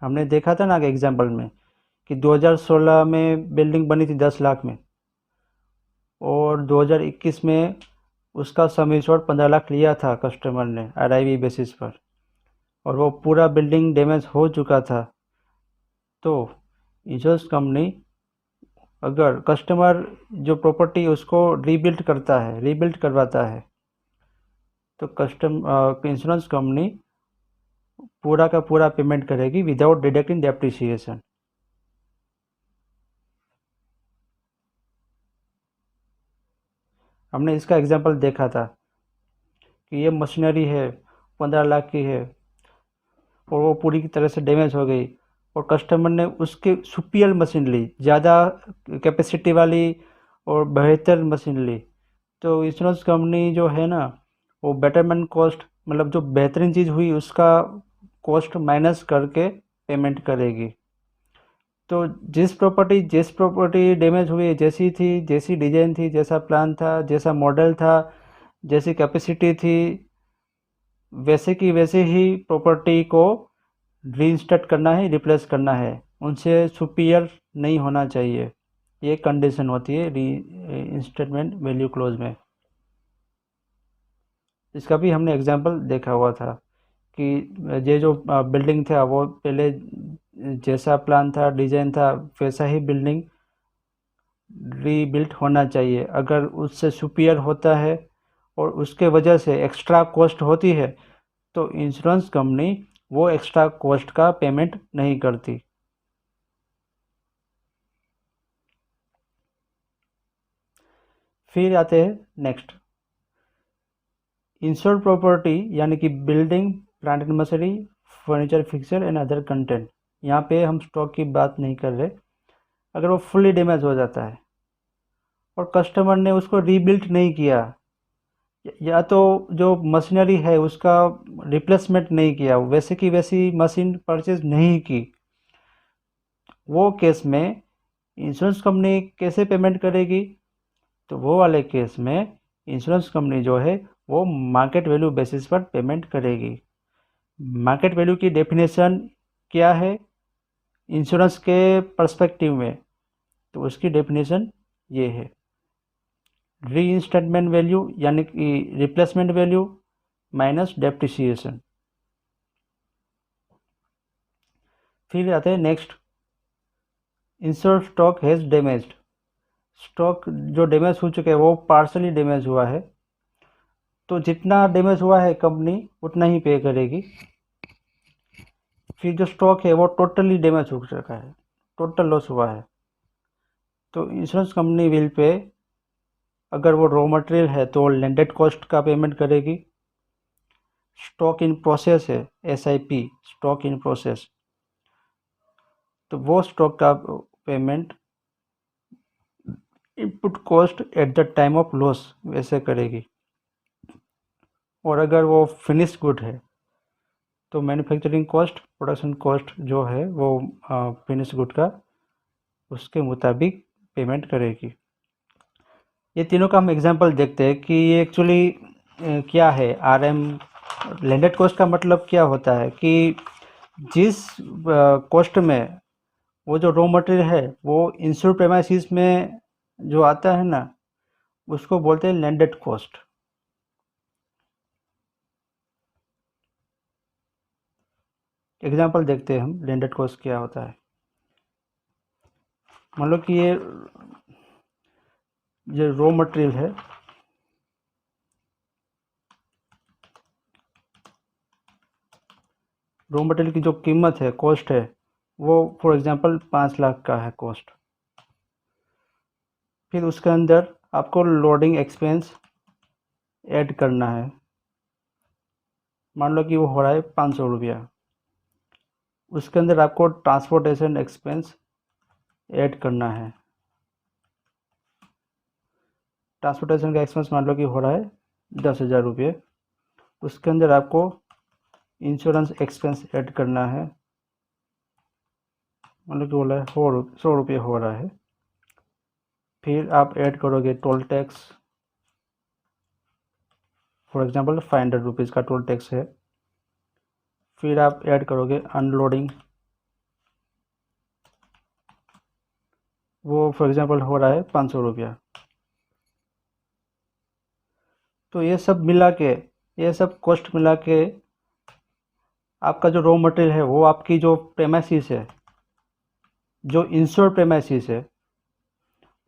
हमने देखा था ना एग्जाम्पल में कि 2016 में बिल्डिंग बनी थी 10 लाख में, और 2021 में उसका सम एश्योर्ड 15 लाख लिया था कस्टमर ने आरआईवी बेसिस पर, और वो पूरा बिल्डिंग डैमेज हो चुका था। तो इंश्योरेंस कंपनी अगर कस्टमर जो प्रॉपर्टी उसको रीबिल्ड करता है, रीबिल्ड करवाता है, तो इंश्योरेंस कंपनी पूरा का पूरा पेमेंट करेगी विदाउट डिडक्टिंग डेप्रिसिएशन। हमने इसका एग्जांपल देखा था कि ये मशीनरी है 15 लाख की है और वो पूरी की तरह से डैमेज हो गई, और कस्टमर ने उसके सुपीरियर मशीन ली, ज़्यादा कैपेसिटी वाली और बेहतर मशीन ली, तो इंश्योरेंस कंपनी जो है ना वो बेटरमेंट कॉस्ट, मतलब जो बेहतरीन चीज़ हुई उसका कॉस्ट माइनस करके पेमेंट करेगी। तो जिस प्रॉपर्टी डैमेज हुई, जैसी थी, जैसी डिज़ाइन थी, जैसा प्लान था, जैसा मॉडल था, जैसी कैपेसिटी थी, वैसे की वैसे ही प्रॉपर्टी को रीइंस्टेट करना है, रिप्लेस करना है, उनसे सुपीरियर नहीं होना चाहिए। ये कंडीशन होती है री इंस्टेटमेंट वैल्यू क्लोज में। इसका भी हमने एग्जांपल देखा हुआ था कि ये जो बिल्डिंग था वो पहले जैसा प्लान था, डिज़ाइन था, वैसा ही बिल्डिंग रीबिल्ट होना चाहिए। अगर उससे सुपीरियर होता है और उसके वजह से एक्स्ट्रा कॉस्ट होती है तो इंश्योरेंस कंपनी वो एक्स्ट्रा कॉस्ट का पेमेंट नहीं करती। फिर आते हैं नेक्स्ट, इंश्योर्ड प्रॉपर्टी यानी कि building, plant and machinery, furniture, fixture and other content. यहाँ पे हम स्टॉक की बात नहीं कर रहे। अगर वो फुल्ली डैमेज हो जाता है और कस्टमर ने उसको रीबिल्ट नहीं किया, या तो जो मशीनरी है उसका रिप्लेसमेंट नहीं किया, वैसे की वैसी मशीन परचेज नहीं की, वो केस में इंश्योरेंस कंपनी कैसे पेमेंट करेगी? तो वो वाले केस में इंश्योरेंस कंपनी जो है वो मार्केट वैल्यू बेसिस पर पेमेंट करेगी। मार्केट वैल्यू की डेफिनेशन क्या है इंश्योरेंस के पर्सपेक्टिव में? तो उसकी डेफिनेशन ये है, रीइंस्टेटमेंट वैल्यू यानी कि रिप्लेसमेंट वैल्यू माइनस डेप्रिसिएशन। फिर आते हैं next, insured stock has damaged. Stock जो डैमेज हो चुका है वो पार्सली डैमेज हुआ है, तो जितना डैमेज हुआ है कंपनी उतना ही पे करेगी। फिर जो स्टॉक है वो टोटली डैमेज हो चुका है, टोटल लॉस हुआ है, तो इंश्योरेंस कंपनी विल पे। अगर वो रॉ मटेरियल है तो लैंडेड कॉस्ट का पेमेंट करेगी। स्टॉक इन प्रोसेस है, SIP, स्टॉक इन प्रोसेस, तो वो स्टॉक का payment input cost at the time of loss वैसे करेगी। और अगर वो फिनिश गुड है तो मैन्युफैक्चरिंग कॉस्ट, प्रोडक्शन कॉस्ट जो है वो फिनिश गुड का उसके मुताबिक पेमेंट करेगी। ये तीनों का हम एग्जांपल देखते हैं कि ये एक्चुअली क्या है। RM लैंडेड कॉस्ट का मतलब क्या होता है कि जिस कॉस्ट में वो जो रॉ मटेरियल है वो इंश्योर्ड प्रेमाइसिस में जो आता है ना, उसको बोलते हैं लैंडेड कॉस्ट। एग्जांपल देखते हैं हम लैंडेड कॉस्ट क्या होता है। मान लो कि ये रॉ मटेरियल है, रॉ मटेरियल की जो कीमत है, कॉस्ट है, वो फॉर एग्जांपल 5 लाख का है कॉस्ट। फिर उसके अंदर आपको लोडिंग एक्सपेंस ऐड करना है। मान लो कि वो हो रहा है 500 रुपया। उसके अंदर आपको ट्रांसपोर्टेशन एक्सपेंस ऐड करना है। ट्रांसपोर्टेशन का एक्सपेंस मान लो कि हो रहा है 10,000 रुपये। उसके अंदर आपको इंश्योरेंस एक्सपेंस ऐड करना है, मान लो कि बोला है 100 रुपये हो रहा है। फिर आप ऐड करोगे toll tax, for example 500 rupees का टोल टैक्स है। फिर आप ऐड करोगे अनलोडिंग, वो फॉर एग्जांपल हो रहा है 500 रुपया। तो ये सब मिला के, ये सब कॉस्ट मिला के आपका जो रॉ मटेरियल है वो आपकी जो प्रेमाइसिस है, जो इंश्योर्ड प्रेमाइसिस है,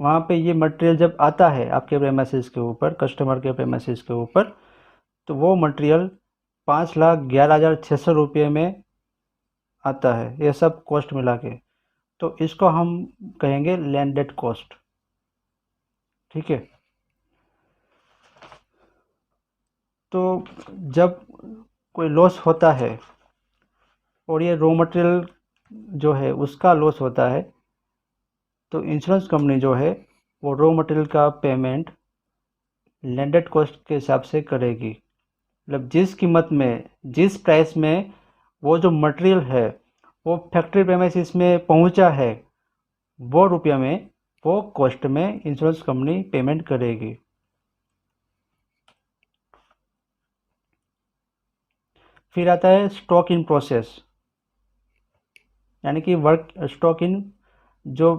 वहाँ पे ये मटेरियल जब आता है आपके प्रेमाइसिस के ऊपर, कस्टमर के प्रेमाइसिस के ऊपर, तो वो मटेरियल 5,11,600 रुपये में आता है, ये सब कॉस्ट मिला के। तो इसको हम कहेंगे लैंडेड कॉस्ट। ठीक है। तो जब कोई लॉस होता है और ये रॉ मटेरियल जो है उसका लॉस होता है, तो इंश्योरेंस कंपनी जो है वो रॉ मटेरियल का पेमेंट लैंडेड कॉस्ट के हिसाब से करेगी। मतलब जिस कीमत में, जिस प्राइस में वो जो मटेरियल है वो फैक्ट्री प्रेमाइसिस में पहुंचा है, वो रुपया में, वो कॉस्ट में इंश्योरेंस कंपनी पेमेंट करेगी। फिर आता है स्टॉक इन प्रोसेस, यानी कि वर्क स्टॉक इन, जो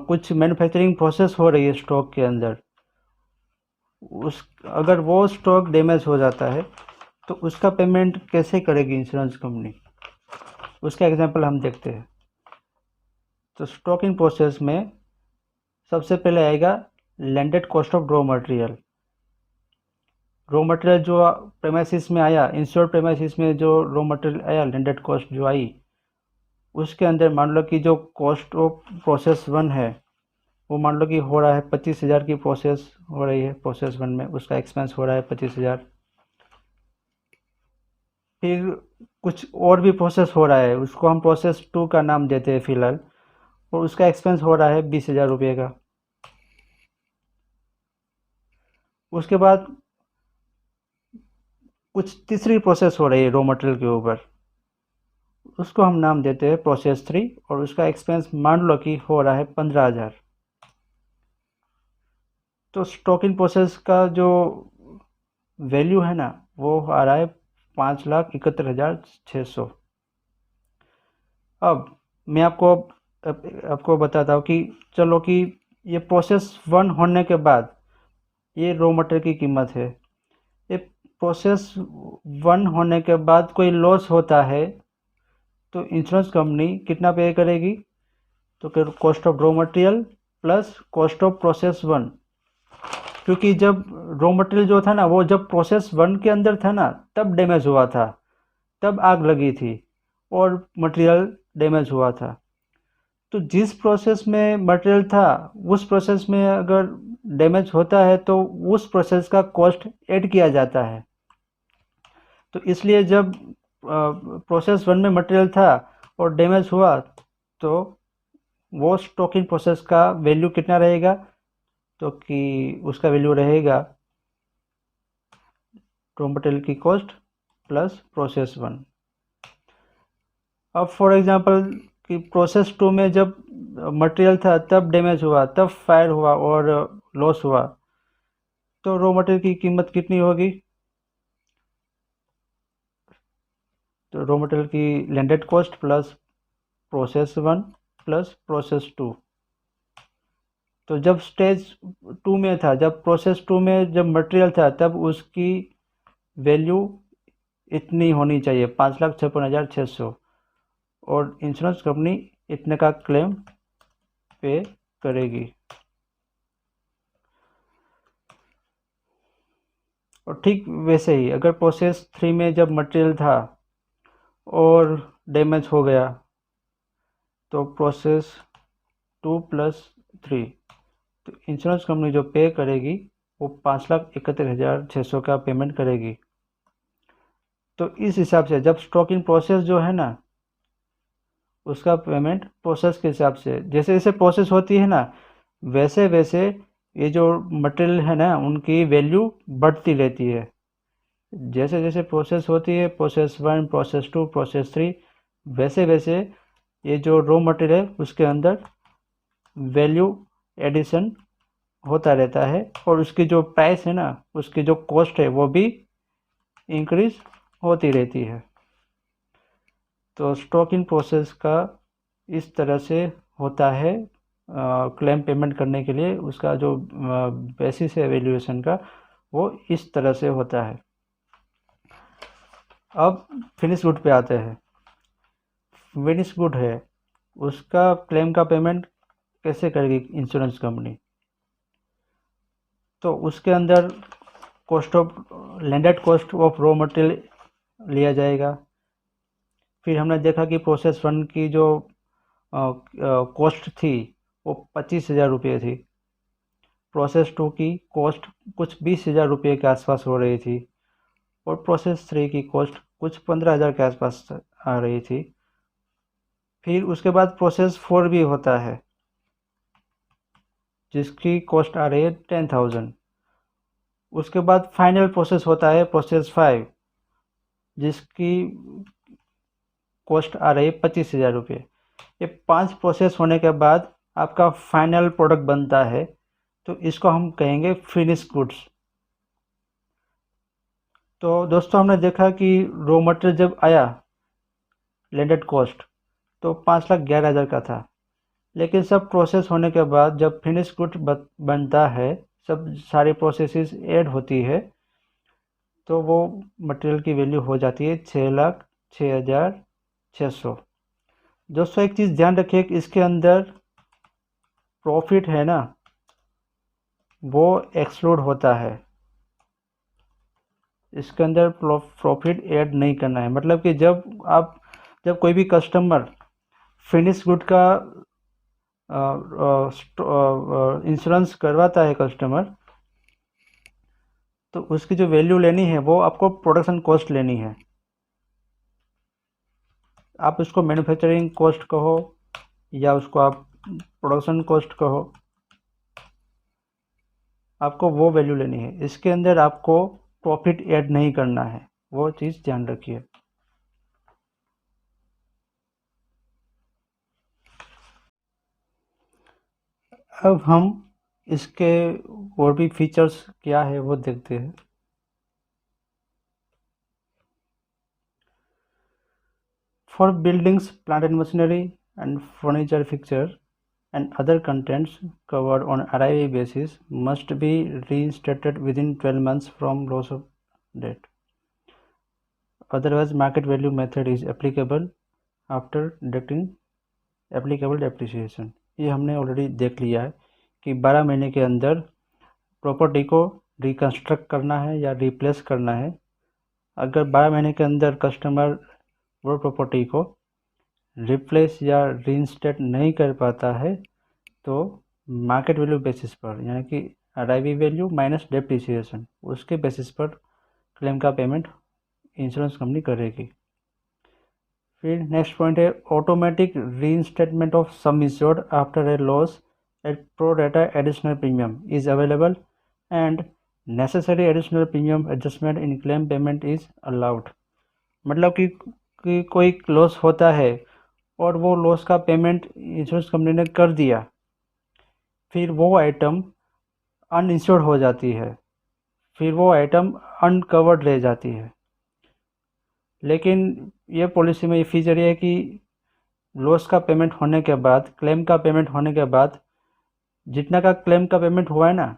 कुछ मैन्युफैक्चरिंग प्रोसेस हो रही है स्टॉक के अंदर, उस अगर वो स्टॉक डैमेज हो जाता है तो उसका पेमेंट कैसे करेगी इंश्योरेंस कंपनी, उसका एग्जांपल हम देखते हैं। तो स्टॉक इन प्रोसेस में सबसे पहले आएगा landed cost of raw material जो प्रेमाइसिस में आया, इंश्योर्ड प्रेमाइसिस में जो रॉ मटेरियल आया, लैंडेड कॉस्ट जो आई, उसके अंदर मान लो कि जो कॉस्ट ऑफ प्रोसेस 1 है वो मान लो कि हो रहा है 25,000 की प्रोसेस हो रही है, प्रोसेस 1 में उसका एक्सपेंस हो रहा है 25,000। फिर कुछ और भी प्रोसेस हो रहा है, उसको हम प्रोसेस 2 का नाम देते हैं फिलहाल, और उसका एक्सपेंस हो रहा है 20,000 रुपये का। उसके बाद कुछ तीसरी प्रोसेस हो रही है रॉ मटेरियल के ऊपर, उसको हम नाम देते हैं प्रोसेस 3, और उसका एक्सपेंस मान लो कि हो रहा है 15,000। तो स्टॉक इन प्रोसेस का जो वैल्यू है ना वो आ रहा है 5,71,600। अब मैं आपको बताता हूँ कि चलो कि ये प्रोसेस 1 होने के बाद ये रॉ मटेरियल की कीमत है। ये प्रोसेस 1 होने के बाद कोई लॉस होता है तो इंश्योरेंस कंपनी कितना पे करेगी, तो cost of raw material plus cost of process 1। क्योंकि जब रॉ मटेरियल जो था ना वो जब प्रोसेस 1 के अंदर था ना तब डैमेज हुआ था, तब आग लगी थी और मटेरियल डैमेज हुआ था। तो जिस प्रोसेस में मटेरियल था उस प्रोसेस में अगर डैमेज होता है तो उस प्रोसेस का कॉस्ट ऐड किया जाता है। तो इसलिए जब प्रोसेस 1 में मटेरियल था और डैमेज हुआ तो वो स्टॉक इन प्रोसेस का वैल्यू कितना रहेगा, तो कि उसका वैल्यू रहेगा रॉ मटेरियल की कॉस्ट प्लस प्रोसेस 1। अब फॉर एग्जांपल कि प्रोसेस 2 में जब मटेरियल था तब डैमेज हुआ, तब फायर हुआ और लॉस हुआ, तो रॉ मटेरियल की कीमत कितनी होगी, तो रॉ मटेरियल की landed cost plus process 1 plus process 2। तो जब स्टेज 2 में था, जब प्रोसेस 2 में जब मटेरियल था तब उसकी वैल्यू इतनी होनी चाहिए 5,56,600, और इंश्योरेंस कंपनी इतने का क्लेम पे करेगी। और ठीक वैसे ही अगर प्रोसेस 3 में जब मटेरियल था और डैमेज हो गया तो प्रोसेस 2 प्लस 3, तो इंश्योरेंस कंपनी जो पे करेगी वो 5,71,600 का पेमेंट करेगी। तो इस हिसाब से जब स्टॉक इन प्रोसेस जो है ना उसका पेमेंट प्रोसेस के हिसाब से, जैसे जैसे प्रोसेस होती है ना वैसे वैसे ये जो मटेरियल है ना उनकी वैल्यू बढ़ती रहती है। जैसे जैसे प्रोसेस होती है प्रोसेस 1 प्रोसेस 2 प्रोसेस 3, वैसे वैसे ये जो रॉ मटेरियल है उसके अंदर वैल्यू एडिशन होता रहता है और उसकी जो प्राइस है ना उसकी जो कॉस्ट है वो भी इंक्रीज होती रहती है। तो स्टॉक इन प्रोसेस का इस तरह से होता है क्लेम पेमेंट करने के लिए, उसका जो बेसिस है वैल्यूएशन का वो इस तरह से होता है। अब फिनिश गुड पे आते हैं। फिनिश गुड है उसका क्लेम का पेमेंट कैसे करेगी इंश्योरेंस कंपनी, तो उसके अंदर cost of landed cost of raw material लिया जाएगा। फिर हमने देखा कि प्रोसेस 1 की जो कॉस्ट थी वो 25,000 रुपये थी, प्रोसेस 2 की कॉस्ट कुछ 20,000 रुपये के आसपास हो रही थी, और प्रोसेस 3 की कॉस्ट कुछ 15,000 के आसपास आ रही थी। फिर उसके बाद प्रोसेस 4 भी होता है जिसकी कॉस्ट आ रही है 10,000। उसके बाद फाइनल प्रोसेस होता है प्रोसेस 5 जिसकी कॉस्ट आ रही है 25,000 रुपये। ये 5 प्रोसेस होने के बाद आपका फाइनल प्रोडक्ट बनता है, तो इसको हम कहेंगे फिनिश गुड्स। तो दोस्तों हमने देखा कि रॉ मटेरियल जब आया लैंडेड कॉस्ट तो 5,11,000 का था, लेकिन सब प्रोसेस होने के बाद जब फिनिश गुड बनता है सब सारी प्रोसेसेस ऐड होती है तो वो मटेरियल की वैल्यू हो जाती है 6,06,600। दोस्तों एक चीज़ ध्यान रखिए कि इसके अंदर प्रॉफिट है ना, वो एक्सक्लूड होता है। इसके अंदर प्रॉफिट ऐड नहीं करना है। मतलब कि जब कोई भी कस्टमर फिनिश गुड का इंश्योरेंस करवाता है कस्टमर, तो उसकी जो वैल्यू लेनी है वो आपको प्रोडक्शन कॉस्ट लेनी है। आप उसको मैन्युफैक्चरिंग कॉस्ट कहो या उसको आप प्रोडक्शन कॉस्ट कहो, आपको वो वैल्यू लेनी है। इसके अंदर आपको प्रॉफिट ऐड नहीं करना है, वो चीज़ ध्यान रखिए। अब हम इसके और भी फीचर्स क्या है वो देखते हैं। For buildings, plant and machinery and furniture fixture and other contents covered on RIV basis must be reinstated within 12 months from loss of date. Otherwise, market value method is applicable after deducting applicable depreciation. ये हमने already देख लिया है कि 12 महीने के अंदर property को रिकन्स्ट्रक्ट करना है या रिप्लेस करना है। अगर 12 महीने के अंदर कस्टमर वो प्रॉपर्टी को रिप्लेस या रीइंस्टेट नहीं कर पाता है तो मार्केट वैल्यू बेसिस पर, यानी कि RIV वैल्यू माइनस डेप्रिसिएशन, उसके बेसिस पर क्लेम का पेमेंट इंश्योरेंस कंपनी करेगी। फिर नेक्स्ट पॉइंट है automatic reinstatement of sum insured after a loss at pro rata additional premium is available and necessary additional premium adjustment in claim payment is allowed. मतलब कि कोई loss होता है और वो लॉस का पेमेंट इंश्योरेंस कंपनी ने कर दिया, फिर वो आइटम अनइंश्योर्ड हो जाती है, फिर वो आइटम अनकवर्ड रह जाती है। लेकिन ये पॉलिसी में ये फीचर ये है कि लॉस का पेमेंट होने के बाद, क्लेम का पेमेंट होने के बाद, जितना का क्लेम का पेमेंट हुआ है ना,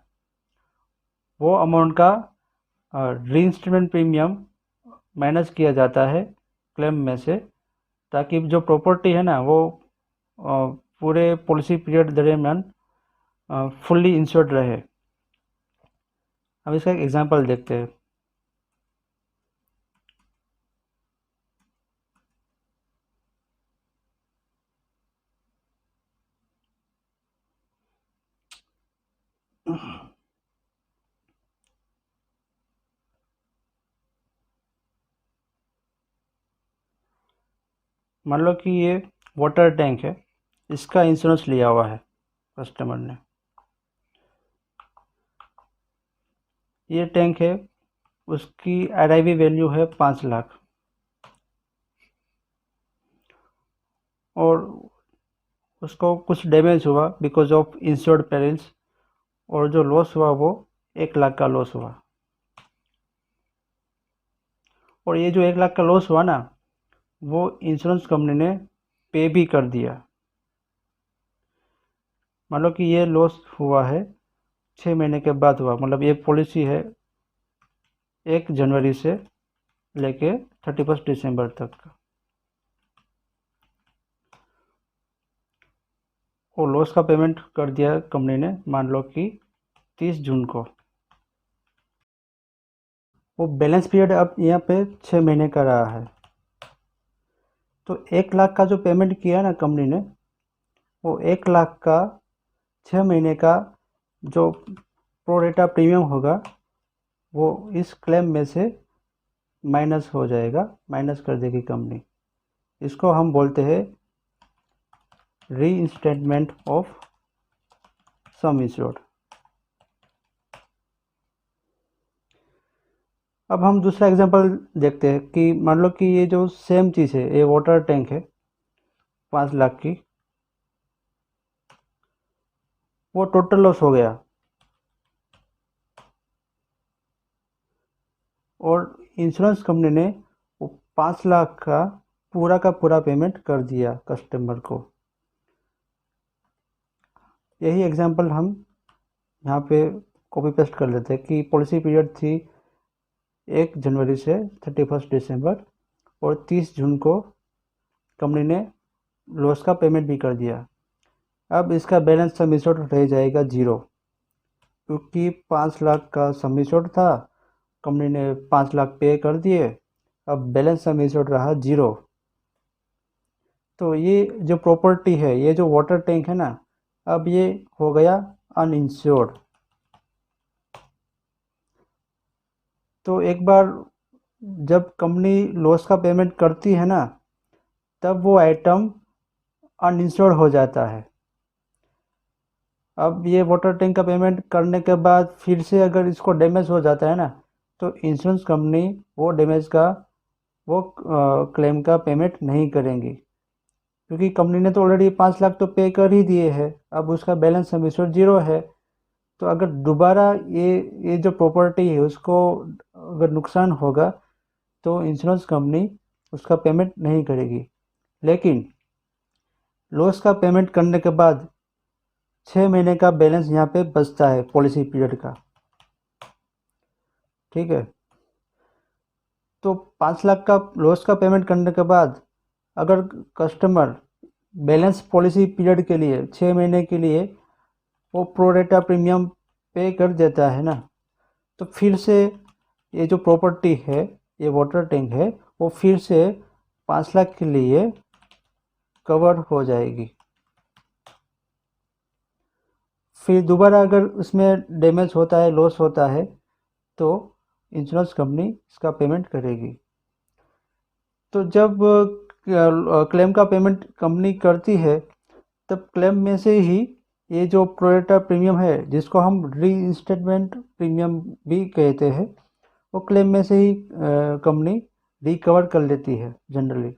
वो अमाउंट का रीइंस्टेटमेंट प्रीमियम माइनस किया जाता है क्लेम में से, ताकि जो प्रॉपर्टी है ना वो पूरे पॉलिसी पीरियड दरमियान फुल्ली इंश्योर्ड रहे। अब इसका एक एग्जांपल देखते हैं। मान लो कि ये वाटर टैंक है, इसका इंश्योरेंस लिया हुआ है कस्टमर ने। ये टैंक है, उसकी RIV वैल्यू है 5 लाख और उसको कुछ डैमेज हुआ बिकॉज ऑफ इंश्योर्ड पेरिल्स, और जो लॉस हुआ वो 1 लाख का लॉस हुआ। और ये जो 1 लाख का लॉस हुआ ना, वो इंश्योरेंस कंपनी ने पे भी कर दिया। मान लो कि ये लॉस हुआ है 6 महीने के बाद हुआ, मतलब ये पॉलिसी है 1 जनवरी से लेके 31 दिसंबर तक का, और लॉस का पेमेंट कर दिया कंपनी ने मान लो कि 30 जून को। वो बैलेंस पीरियड अब यहाँ पे 6 महीने का रहा है, तो 1 लाख का जो पेमेंट किया ना कंपनी ने, वो 1 लाख का 6 महीने का जो प्रो रेटा प्रीमियम होगा वो इस क्लेम में से माइनस हो जाएगा, माइनस कर देगी कंपनी। इसको हम बोलते हैं रीइंस्टेटमेंट ऑफ सम इंश्योर्ड। अब हम दूसरा एग्जांपल देखते हैं कि मान लो कि ये जो सेम चीज़ है, ये वाटर टैंक है 5 लाख की, वो टोटल लॉस हो गया और इंश्योरेंस कंपनी ने वो 5 लाख का पूरा पेमेंट कर दिया कस्टमर को। यही एग्जांपल हम यहाँ पे कॉपी पेस्ट कर लेते हैं कि पॉलिसी पीरियड थी 1 जनवरी से 31 दिसंबर और 30 जून को कंपनी ने लॉस का पेमेंट भी कर दिया। अब इसका बैलेंस सम एश्योर्ड रह जाएगा 0, क्योंकि 5 लाख का सम एश्योर्ड था, कंपनी ने 5 लाख पे कर दिए, अब बैलेंस सम एश्योर्ड रहा 0। तो ये जो प्रॉपर्टी है, ये जो वाटर टैंक है ना, अब ये हो गया अनइंश्योर्ड। तो एक बार जब कंपनी लॉस का पेमेंट करती है ना, तब वो आइटम अनइंश्योर्ड हो जाता है। अब ये वाटर टैंक का पेमेंट करने के बाद फिर से अगर इसको डैमेज हो जाता है ना, तो इंश्योरेंस कंपनी वो डैमेज का वो क्लेम का पेमेंट नहीं करेंगी, क्योंकि कंपनी ने तो ऑलरेडी 5 लाख तो पे कर ही दिए हैं, अब उसका बैलेंस सम एश्योर्ड 0 है। तो अगर दोबारा ये जो प्रॉपर्टी है उसको अगर नुकसान होगा तो इंश्योरेंस कंपनी उसका पेमेंट नहीं करेगी। लेकिन लॉस का पेमेंट करने के बाद 6 महीने का बैलेंस यहाँ पे बचता है पॉलिसी पीरियड का, ठीक है। तो 5 लाख का लॉस का पेमेंट करने के बाद अगर कस्टमर बैलेंस पॉलिसी पीरियड के लिए 6 महीने के लिए वो प्रोरेटा प्रीमियम पे कर देता है ना, तो फिर से ये जो प्रॉपर्टी है, ये वाटर टैंक है, वो फिर से 5 लाख के लिए कवर हो जाएगी। फिर दोबारा अगर उसमें डैमेज होता है, लॉस होता है, तो इंश्योरेंस कंपनी इसका पेमेंट करेगी। तो जब क्लेम का पेमेंट कंपनी करती है, तब क्लेम में से ही ये जो प्रोरेटा प्रीमियम है, जिसको हम रीइंस्टेटमेंट प्रीमियम भी कहते हैं, वो क्लेम में से ही कंपनी रिकवर कर लेती है जनरली।